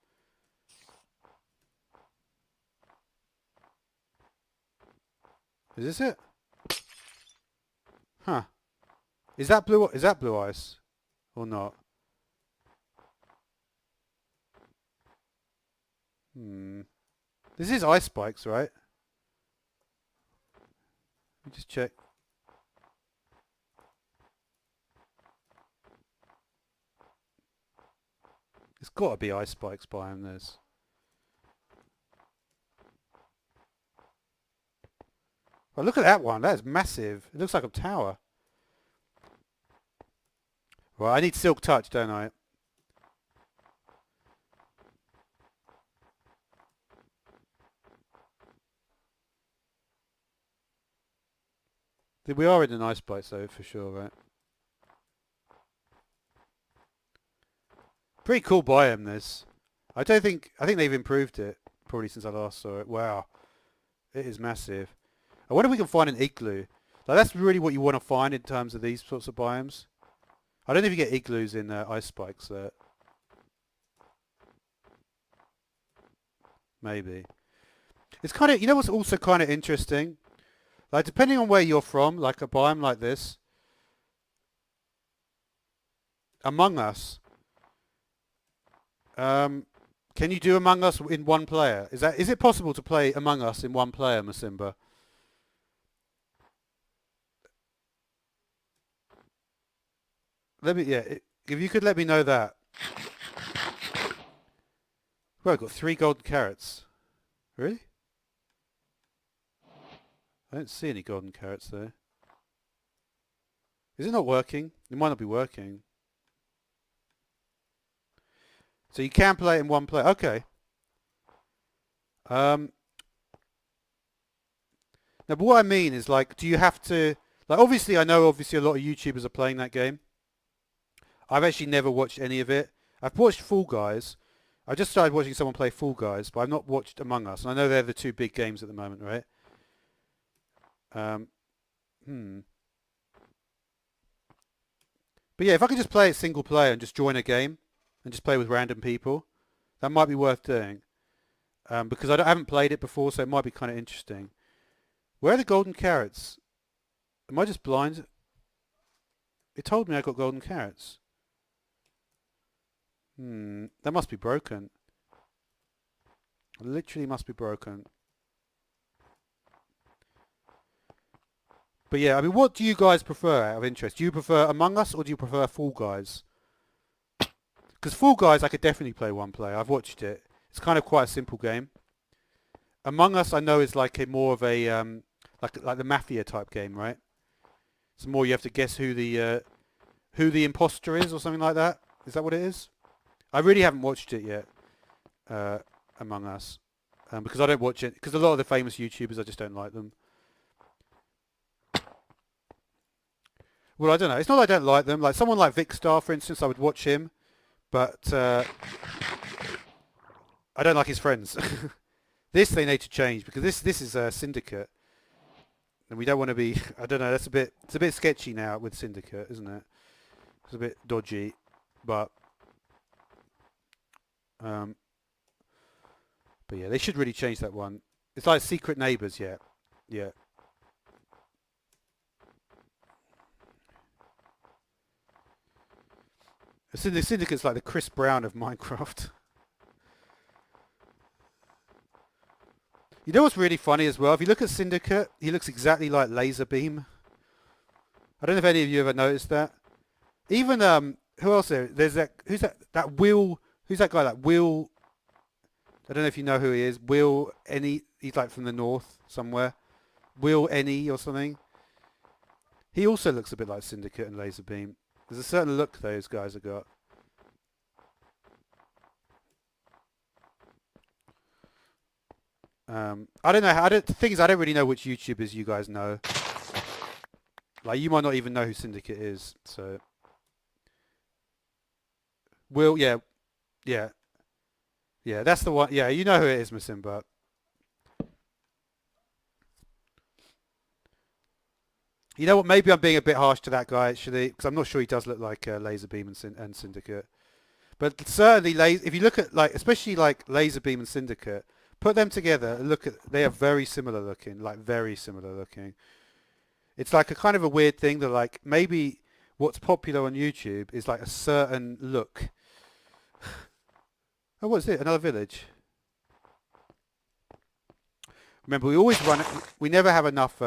Is this it? Huh. Is that blue ice? Or not? This is ice spikes, right? Let me just check. It's got to be ice spikes biome, this. Well, look at that one. That is massive. It looks like a tower. Well, I need Silk Touch, don't I? We are in an ice spike, though, for sure, right? Pretty cool biome, this. I think they've improved it, probably since I last saw it. Wow. It is massive. I wonder if we can find an igloo. Like, that's really what you want to find in terms of these sorts of biomes. I don't know if you get igloos in ice spikes there. Maybe. It's kind of, you know what's also kind of interesting? Like, depending on where you're from, like a biome like this, Among Us, can you do Among Us in one player? Is it possible to play Among Us in one player, Masimba? If you could let me know that. Well, I've got 3 golden carrots. Really? I don't see any golden carrots though. Is it not working? It might not be working. So you can play it in one play. Okay. Now, but what I mean is, like, do you have to... Like, obviously, I know, obviously, a lot of YouTubers are playing that game. I've actually never watched any of it. I've watched Fall Guys. I just started watching someone play Fall Guys, but I've not watched Among Us. And I know they're the two big games at the moment, right? But yeah, if I could just play it single player and just join a game and just play with random people, that might be worth doing. Because I haven't played it before, so it might be kind of interesting. Where are the golden carrots? Am I just blind? It told me I got golden carrots. That must be broken. It literally must be broken. But yeah, I mean, what do you guys prefer out of interest? Do you prefer Among Us or do you prefer Fall Guys? Because Fall Guys I could definitely play one player. I've watched it. It's kind of quite a simple game. Among Us I know is like a more of a like the Mafia type game, right? It's more you have to guess who the imposter is or something like that. Is that what it is? I really haven't watched it yet. Among Us, because I don't watch it. Because a lot of the famous YouTubers, I just don't like them. Well, I don't know. It's not that I don't like them. Like someone like Vicstar, for instance, I would watch him, but I don't like his friends. This they need to change because this is a Syndicate, and we don't want to be. I don't know. It's a bit sketchy now with Syndicate, isn't it? It's a bit dodgy, but yeah, they should really change that one. It's like Secret Neighbours, yeah. The Syndicate's like the Chris Brown of Minecraft. You know what's really funny as well? If you look at Syndicate, he looks exactly like Laserbeam. I don't know if any of you ever noticed that. Even who else there? There's that. Who's that? That Will. Who's that guy? That Will. I don't know if you know who he is. Will Any. He's like from the north somewhere. Will Any or something. He also looks a bit like Syndicate and Laserbeam. There's a certain look those guys have got. I don't know. The thing is, I don't really know which YouTubers you guys know. Like, you might not even know who Syndicate is. So, Will, yeah, that's the one. Yeah, you know who it is, Masimba. You know what? Maybe I'm being a bit harsh to that guy actually, because I'm not sure he does look like Laserbeam and Syndicate. But certainly, if you look at like, especially like Laserbeam and Syndicate, put them together and look at, they are very similar looking, like very similar looking. It's like a kind of a weird thing that like maybe what's popular on YouTube is like a certain look. Oh, what's it? Another village. Remember, we always run. We never have enough.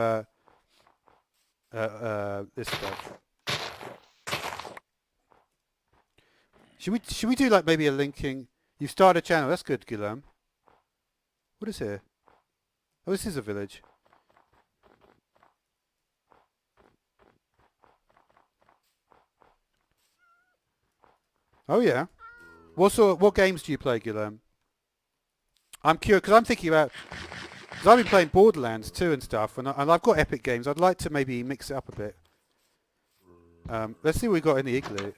This stuff. Should we do like maybe a linking? You've started a channel. That's good, Guillaume. What is here? Oh, this is a village. Oh yeah. What games do you play, Guillaume? I'm curious because I'm thinking about. Because I've been playing Borderlands 2 and stuff, and I've got Epic Games. I'd like to maybe mix it up a bit. Let's see what we got in the igloo.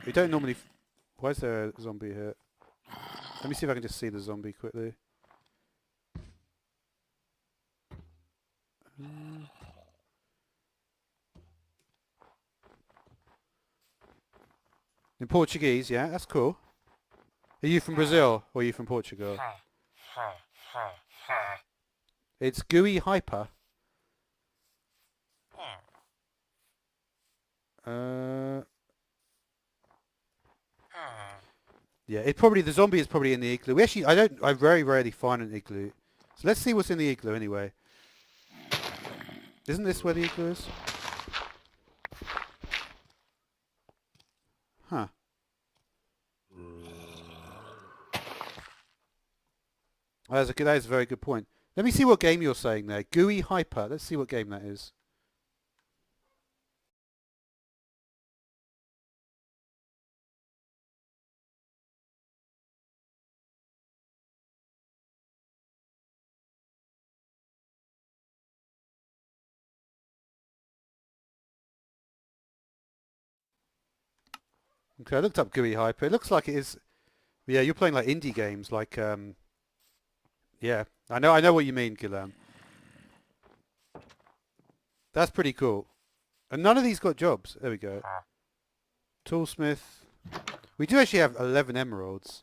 We don't normally... Why is there a zombie here? Let me see if I can just see the zombie quickly. In Portuguese, yeah, that's cool. Are you from Brazil or are you from Portugal? It's Gooey Hyper. Yeah, the zombie is probably in the igloo. I very rarely find an igloo. So let's see what's in the igloo anyway. Isn't this where the igloo is? Huh. That is a very good point. Let me see what game you're saying there. GUI Hyper. Let's see what game that is. Okay, I looked up GUI Hyper. It looks like it is. Yeah, you're playing like indie games, like yeah. I know what you mean, Guillaume. That's pretty cool. And none of these got jobs. There we go. Toolsmith. We do actually have 11 emeralds.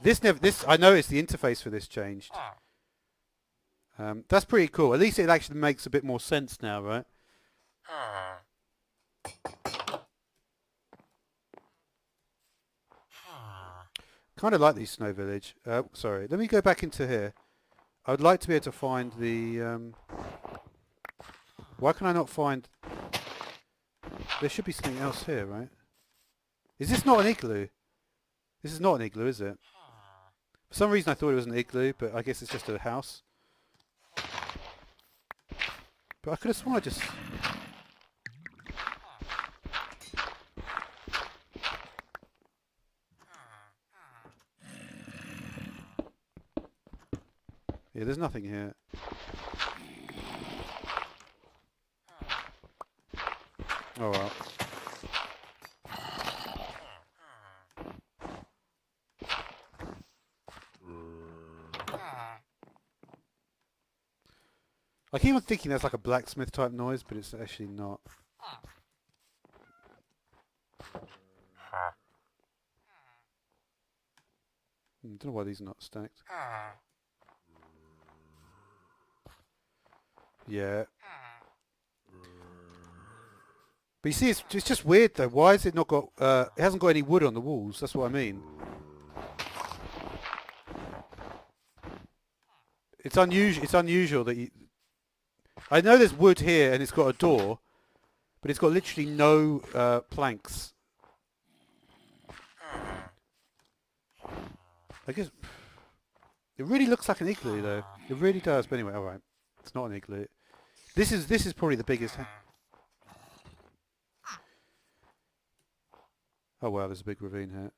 This I noticed the interface for this changed. That's pretty cool. At least it actually makes a bit more sense now, right? Kind of like these Snow Village. Sorry, let me go back into here. I would like to be able to find the... why can I not find... There should be something else here, right? Is this not an igloo? This is not an igloo, is it? For some reason I thought it was an igloo, but I guess it's just a house. But I could have sworn I just... Yeah, there's nothing here. Oh well. I keep on thinking that's like a blacksmith type noise, but it's actually not. I don't know why these are not stacked. Yeah. But you see, it's just weird though. Why has it not got... it hasn't got any wood on the walls. That's what I mean. It's unusual. It's unusual that you... I know there's wood here and it's got a door, but it's got literally no planks. I guess... It really looks like an igloo though. It really does. But anyway, alright. It's not an igloo. This is probably the biggest... Oh wow, there's a big ravine here.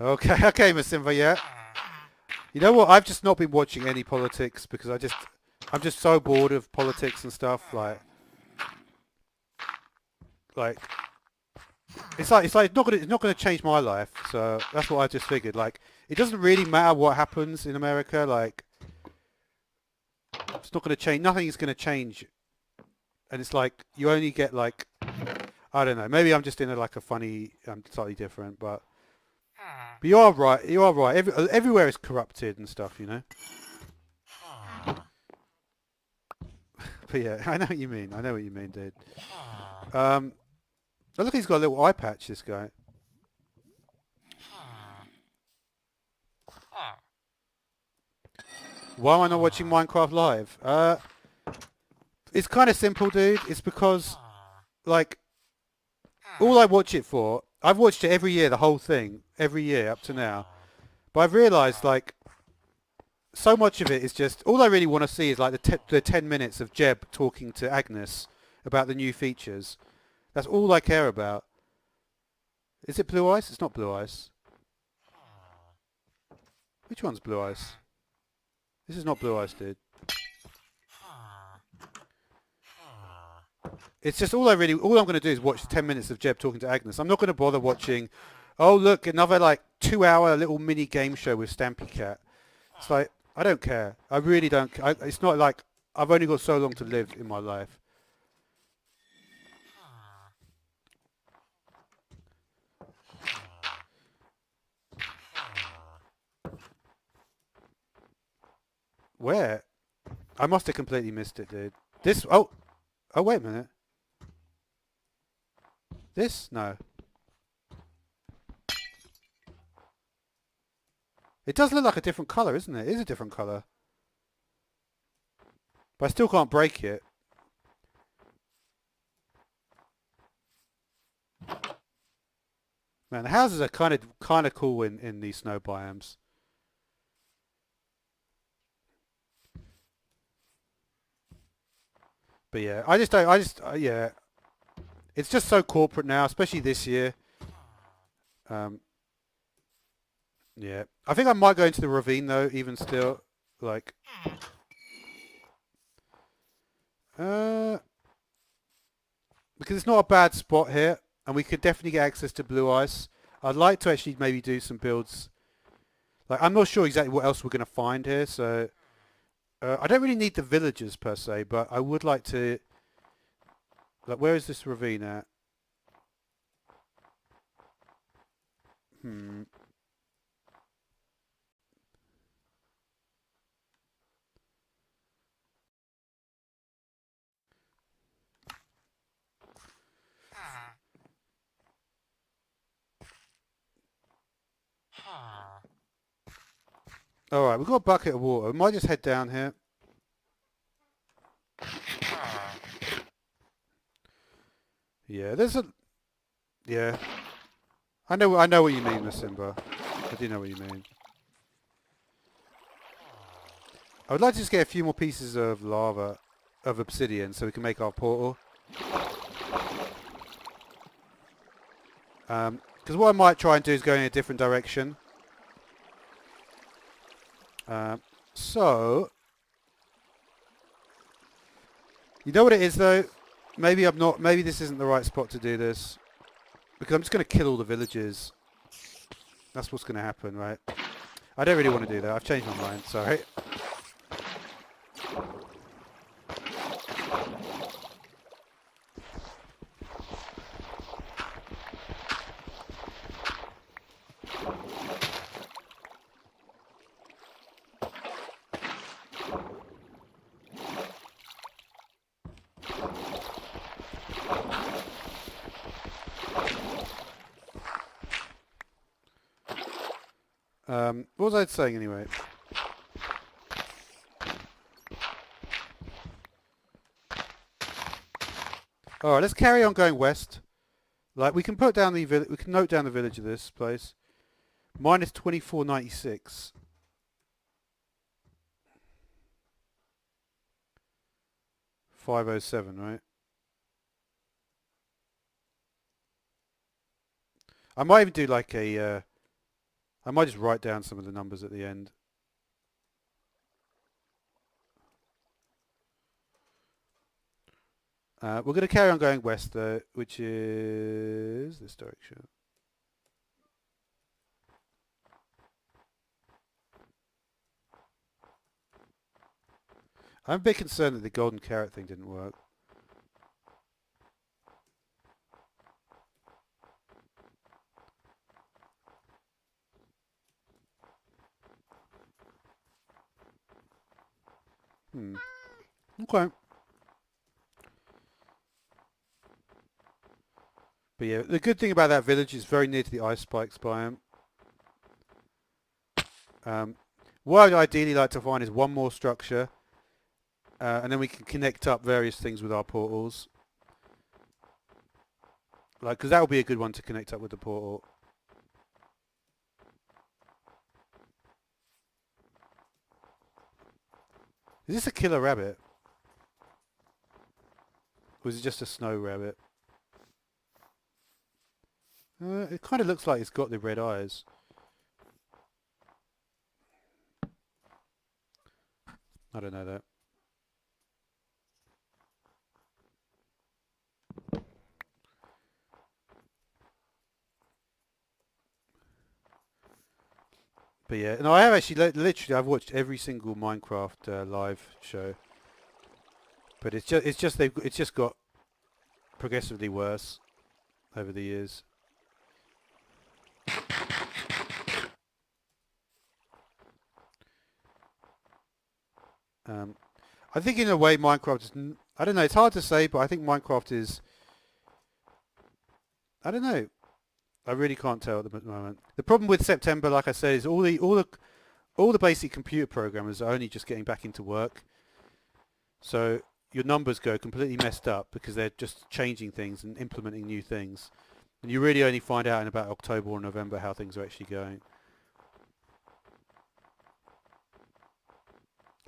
Okay, okay, Masimba, yeah. You know what? I've just not been watching any politics because I'm just so bored of politics and stuff. Like it's not gonna change my life. So that's what I just figured. Like it doesn't really matter what happens in America. Like it's not gonna change. Nothing is gonna change. And it's like you only get like I don't know. Maybe I'm just in a funny, slightly different, but you are right. You are right. Everywhere is corrupted and stuff, you know. But yeah, I know what you mean. I know what you mean, dude. Oh, look, he's got a little eye patch. This guy. Why am I not watching Minecraft live? It's kind of simple, dude. It's because, like, all I watch it for, I've watched it every year, the whole thing, every year up to now. But I've realised, like, so much of it is just, all I really want to see is, like, the 10 minutes of Jeb talking to Agnes about the new features. That's all I care about. Is it Blue Ice? It's not Blue Ice. Which one's Blue Ice? This is not Blue Ice, dude. It's just all I'm going to do is watch 10 minutes of Jeb talking to Agnes. I'm not going to bother watching, oh look, another like 2-hour little mini game show with Stampy Cat. It's like, I don't care. I really don't care. It's not like, I've only got so long to live in my life. Where? I must have completely missed it, dude. This, oh, wait a minute. This? No. It does look like a different colour, isn't it? It is a different colour. But I still can't break it. Man, the houses are kind of cool in these snow biomes. But yeah, I just don't. Yeah, it's just so corporate now, especially this year. Um, yeah, I think I might go into the ravine though. Even still, like, uh, because it's not a bad spot here, and we could definitely get access to blue ice. I'd like to actually maybe do some builds. Like, I'm not sure exactly what else we're going to find here, so I don't really need the villagers per se, but I would like to. Like, where is this ravine at? Hmm. All right, we've got a bucket of water. We might just head down here. Yeah, there's a. Yeah, I know what you mean, Miss Simba. I do know what you mean. I would like to just get a few more pieces of lava, of obsidian, so we can make our portal. Because what I might try and do is go in a different direction. So, you know what it is though? Maybe I'm not. Maybe this isn't the right spot to do this, because I'm just going to kill all the villagers. That's what's going to happen, right? I don't really want to do that. I've changed my mind. Sorry. What was I saying anyway? All right, let's carry on going west. Like, we can put down the we can note down the village of this place. Minus 2496. 507, right? I might even do like a. I might just write down some of the numbers at the end. We're going to carry on going west though, which is this direction. I'm a bit concerned that the golden carrot thing didn't work. Okay. But yeah, the good thing about that village is very near to the ice spikes biome. What I'd ideally like to find is one more structure, and then we can connect up various things with our portals. Like, because that would be a good one to connect up with the portal. Is this a killer rabbit? Or is it just a snow rabbit? It kind of looks like it's got the red eyes. I don't know that. But yeah, no, I have actually literally I've watched every single Minecraft live show, but it's just got progressively worse over the years. I think in a way Minecraft is, I don't know, it's hard to say, but I think Minecraft is, I don't know, I really can't tell at the moment. The problem with September, like I said, is all the basic computer programmers are only just getting back into work, so your numbers go completely messed up because they're just changing things and implementing new things. And you really only find out in about October or November how things are actually going.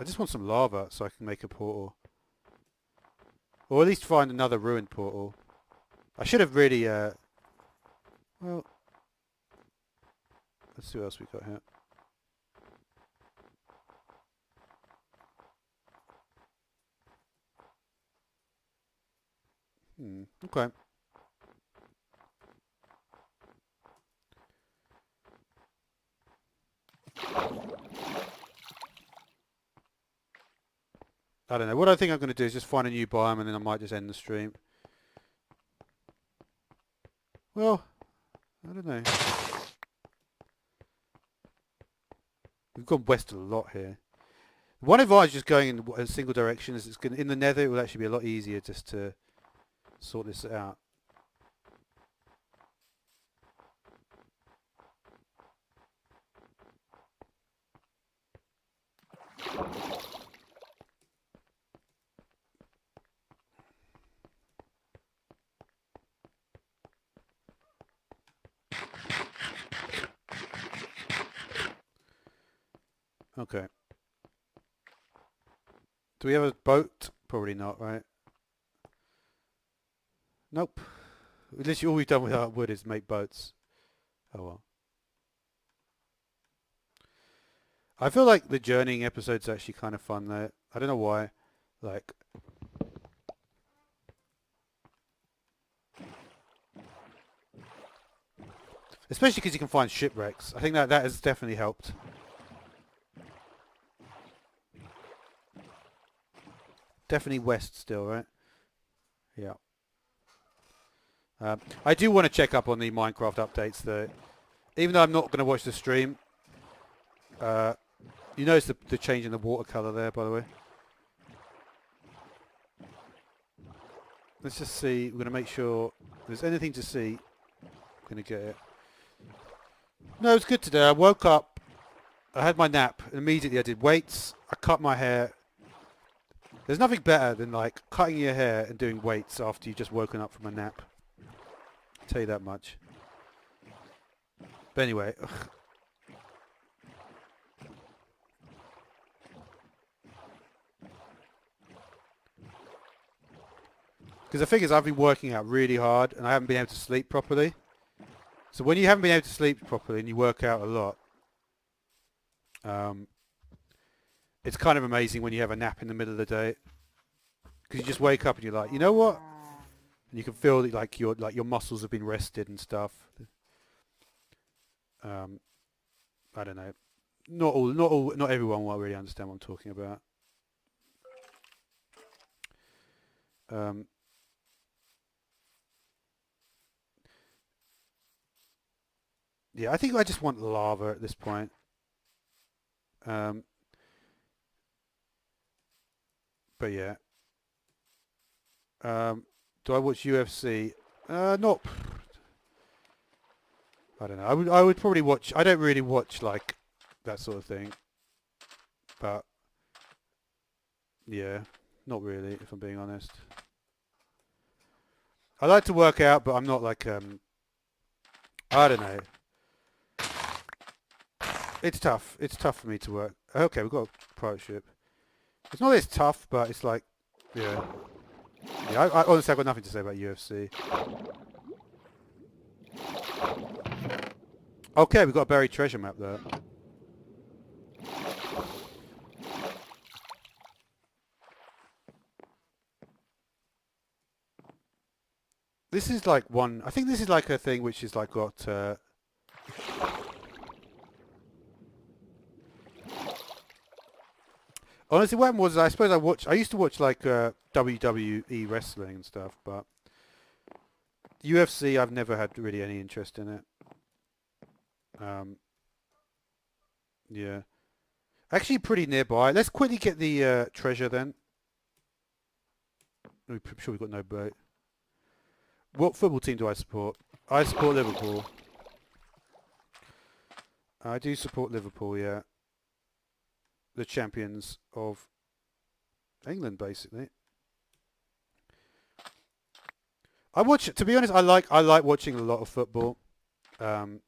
I just want some lava so I can make a portal. Or at least find another ruined portal. I should have really, well, let's see what else we got here. Okay. I don't know. What I think I'm going to do is just find a new biome and then I might just end the stream. Well, I don't know. We've gone west a lot here. One advantage just going in a single direction is it's going in the nether it will actually be a lot easier just to sort this out. Okay. Do we have a boat? Probably not, right? Nope. Literally all we've done with our wood is make boats. Oh well. I feel like the journeying episode's actually kind of fun though. I don't know why. Like, especially because you can find shipwrecks. I think that has definitely helped. Definitely west still, right? Yeah. I do want to check up on the Minecraft updates though. Even though I'm not going to watch the stream. You notice the change in the watercolor there, by the way. Let's just see. We're going to make sure if there's anything to see. I'm going to get it. No, it was good today. I woke up. I had my nap. And immediately I did weights. I cut my hair. There's nothing better than like cutting your hair and doing weights after you've just woken up from a nap. I'll tell you that much. But anyway. Because the thing is, I've been working out really hard and I haven't been able to sleep properly. So when you haven't been able to sleep properly and you work out a lot, it's kind of amazing when you have a nap in the middle of the day. Because you just wake up and you're like, you know what? And you can feel that, like your muscles have been rested and stuff. I don't know. Not everyone will really understand what I'm talking about. Yeah, I think I just want lava at this point. But yeah. Do I watch UFC? Not. I don't know. I would probably watch. I don't really watch like that sort of thing. But yeah, not really. If I'm being honest. I like to work out, but I'm not like I don't know. It's tough. It's tough for me to work. Okay, we've got a pirate ship. It's not that it's tough, but it's like, yeah. Yeah, I honestly I've got nothing to say about UFC. Okay, we've got a buried treasure map there. This is like one. I think this is like a thing which is like got. Honestly, what happened was I suppose I used to watch like WWE wrestling and stuff, but UFC I've never had really any interest in it. Yeah, actually pretty nearby. Let's quickly get the treasure then. I'm sure we've got no boat. What football team do I support? I support Liverpool. I do support Liverpool, yeah. The champions of England, basically. I watch. To be honest, I like watching a lot of football. Um,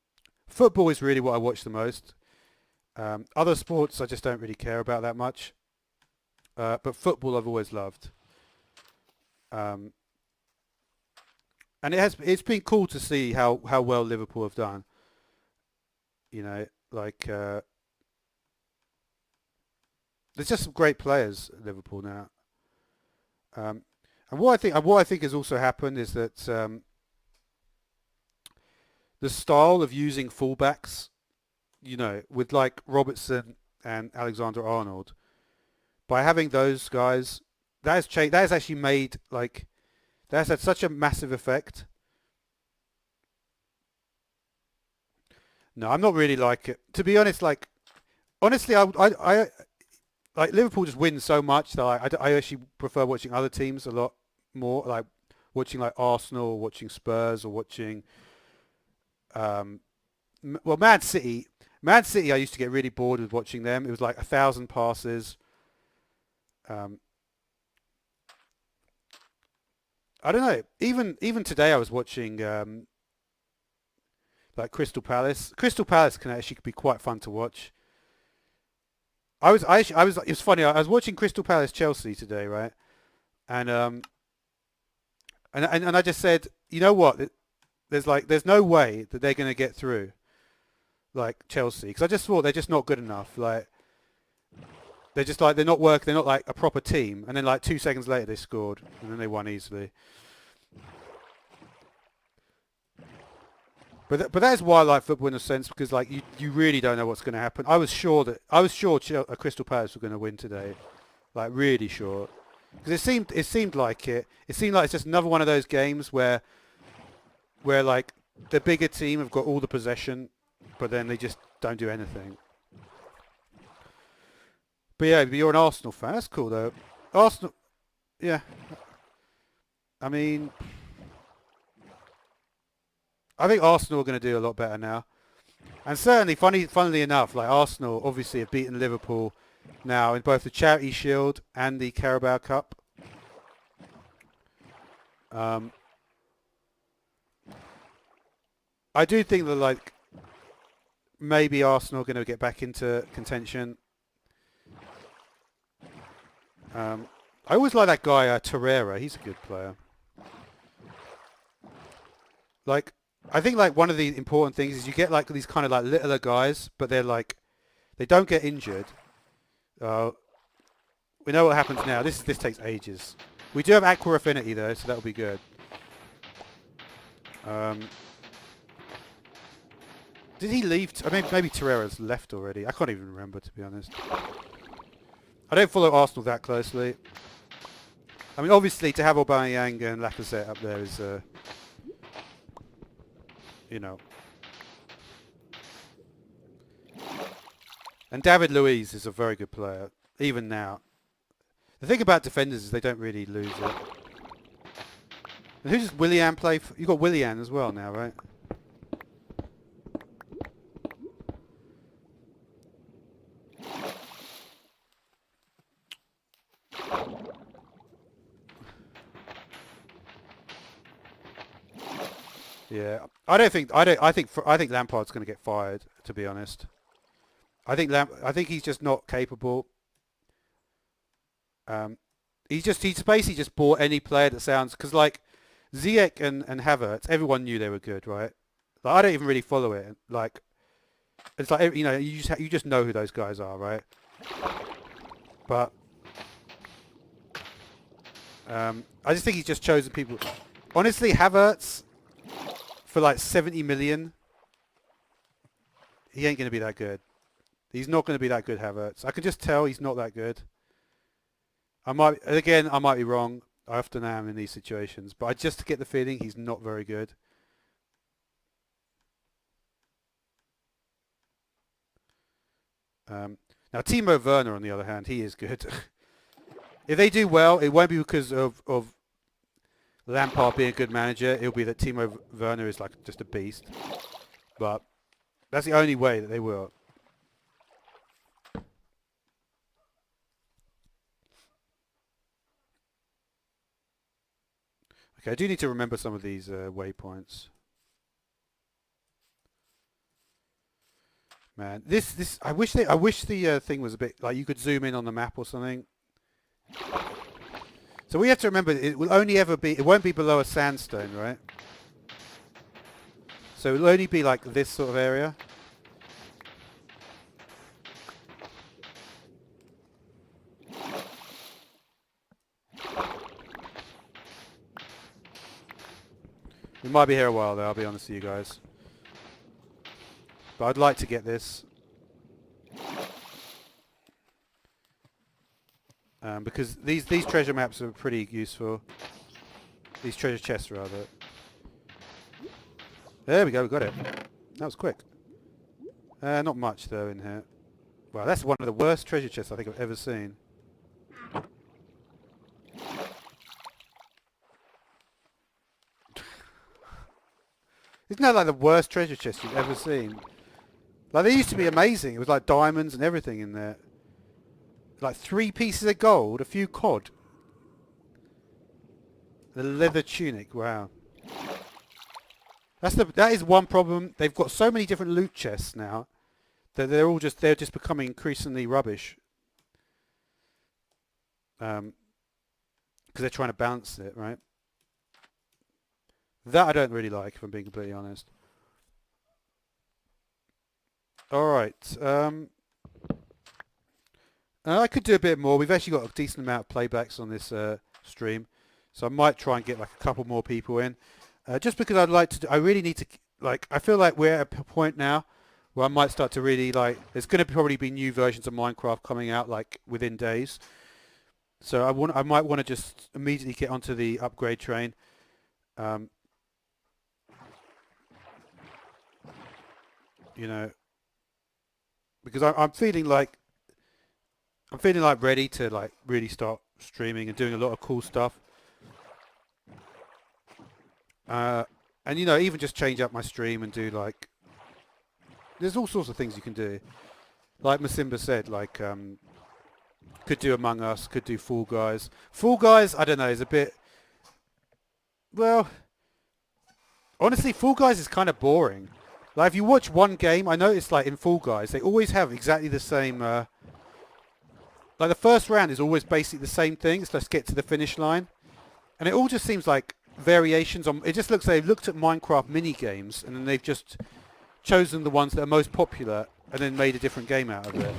Football is really what I watch the most. Other sports I just don't really care about that much. But football I've always loved. Um, and it's been cool to see how well Liverpool have done. You know, like there's just some great players at Liverpool now. Um, and what I think has also happened is that the style of using fullbacks, with like Robertson and Alexander Arnold, by having those guys, that has changed. That has actually made that has had such a massive effect. No, I'm not really like it. To be honest, honestly, I like Liverpool just wins so much that I actually prefer watching other teams a lot more, like watching like Arsenal, or watching Spurs, or watching um, well, Man City. Man City, I used to get really bored with watching them. It was like 1,000 passes. Um, I don't know. Even today, I was watching like Crystal Palace. Crystal Palace can actually be quite fun to watch. I was. It was funny. I was watching Crystal Palace Chelsea today, right? And and I just said, you know what? There's no way that they're going to get through like Chelsea, because I just thought they're just not good enough. Like they're just like they're not work. They're not like a proper team. And then like 2 seconds later they scored, and then they won easily. But that is why I like football in a sense, because like you really don't know what's going to happen. I was sure Crystal Palace were going to win today, like really sure, because it seemed like it. It seemed like it's just another one of those games where like the bigger team have got all the possession, but then they just don't do anything. But yeah, you're an Arsenal fan. That's cool though. Arsenal, yeah. I mean, I think Arsenal are going to do a lot better now. And certainly, funnily enough, like Arsenal obviously have beaten Liverpool now in both the Charity Shield and the Carabao Cup. Um, I do think that like maybe Arsenal are going to get back into contention. I always like that guy Torreira. He's a good player. Like I think like one of the important things is you get like these kind of like littler guys, but they're like they don't get injured. Uh, we know what happens now. This takes ages. We do have Aqua Affinity though, so that'll be good. Um, did he leave? I mean, maybe Torreira's left already. I can't even remember, to be honest. I don't follow Arsenal that closely. I mean, obviously, to have Aubameyang and Lacazette up there is, you know. And David Luiz is a very good player, even now. The thing about defenders is they don't really lose it. And who does Willian play for? You've got Willian as well now, right? Yeah, I think Lampard's going to get fired. To be honest, I think he's just not capable. He's basically just bought any player that sounds, because like Ziyech and Havertz, everyone knew they were good, right? Like I don't even really follow it. Like it's like you just know who those guys are, right? But I just think he's just chosen people. Honestly, Havertz for like 70 million, he ain't going to be that good. He's not going to be that good, Havertz. I can just tell he's not that good. I might be wrong. I often am in these situations, but I just get the feeling he's not very good. Now Timo Werner, on the other hand, he is good. If they do well, it won't be because of Lampard being a good manager. It'll be that Timo Werner is like just a beast. But that's the only way that they will. Okay, I do need to remember some of these waypoints. Man, this I wish the thing was a bit like you could zoom in on the map or something. So we have to remember it will only ever be, it won't be below a sandstone, right? So it'll only be like this sort of area. We might be here a while though, I'll be honest with you guys. But I'd like to get this. Because these treasure maps are pretty useful. These treasure chests rather. There we go, we got it. That was quick. Not much though in here. Wow, that's one of the worst treasure chests I think I've ever seen. Isn't that like the worst treasure chest you've ever seen? Like they used to be amazing. It was like diamonds and everything in there. Like 3 pieces of gold, a few cod. The leather tunic, wow. That is one problem. They've got so many different loot chests now that they're just becoming increasingly rubbish. Because they're trying to balance it, right? That I don't really like, if I'm being completely honest. Alright. I could do a bit more. We've actually got a decent amount of playbacks on this stream. So I might try and get like a couple more people in. Just because I'd like to, I really need to, like, I feel like we're at a point now where I might start to really, like, there's going to probably be new versions of Minecraft coming out, like, within days. So I might want to just immediately get onto the upgrade train. You know, because I'm feeling like ready to, like, really start streaming and doing a lot of cool stuff. And you know, even just change up my stream and do like, there's all sorts of things you can do. Like Masimba said, like, could do Among Us, could do Fall Guys. Fall Guys, I don't know, is a bit, well, honestly, Fall Guys is kind of boring. Like, if you watch one game, I noticed, like, in Fall Guys, they always have exactly the same, like, the first round is always basically the same thing. It's let's get to the finish line. And it all just seems like variations on, it just looks like they've looked at Minecraft mini games and then they've just chosen the ones that are most popular and then made a different game out of it.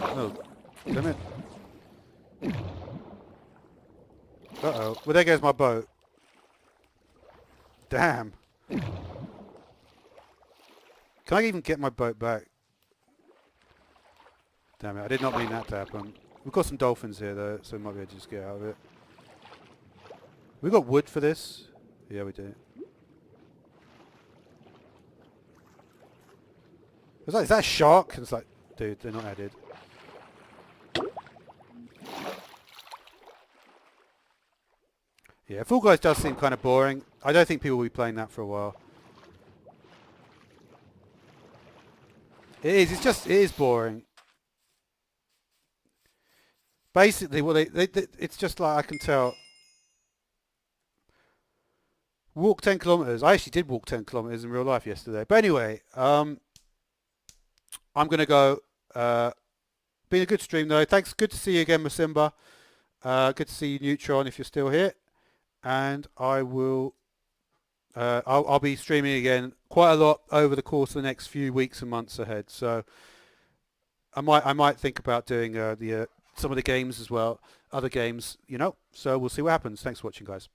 Oh, damn it. Uh-oh. Well, there goes my boat. Damn. Can I even get my boat back? Damn it, I did not mean that to happen. We've got some dolphins here though, so we might be able to just get out of it. We got wood for this? Yeah, we do. Is that a shark? It's like, dude, they're not added. Yeah, Fall Guys does seem kind of boring. I don't think people will be playing that for a while. It is, it is boring. Basically, well, it's just like, I can tell. Walk 10 kilometers. I actually did walk 10 kilometers in real life yesterday. But anyway, I'm going to go. Been a good stream though. Thanks. Good to see you again, Masimba. Good to see you, Neutron, if you're still here. And I will. I'll be streaming again quite a lot over the course of the next few weeks and months ahead. So I might think about doing some of the games as well, other games, you know. So we'll see what happens. Thanks for watching, guys.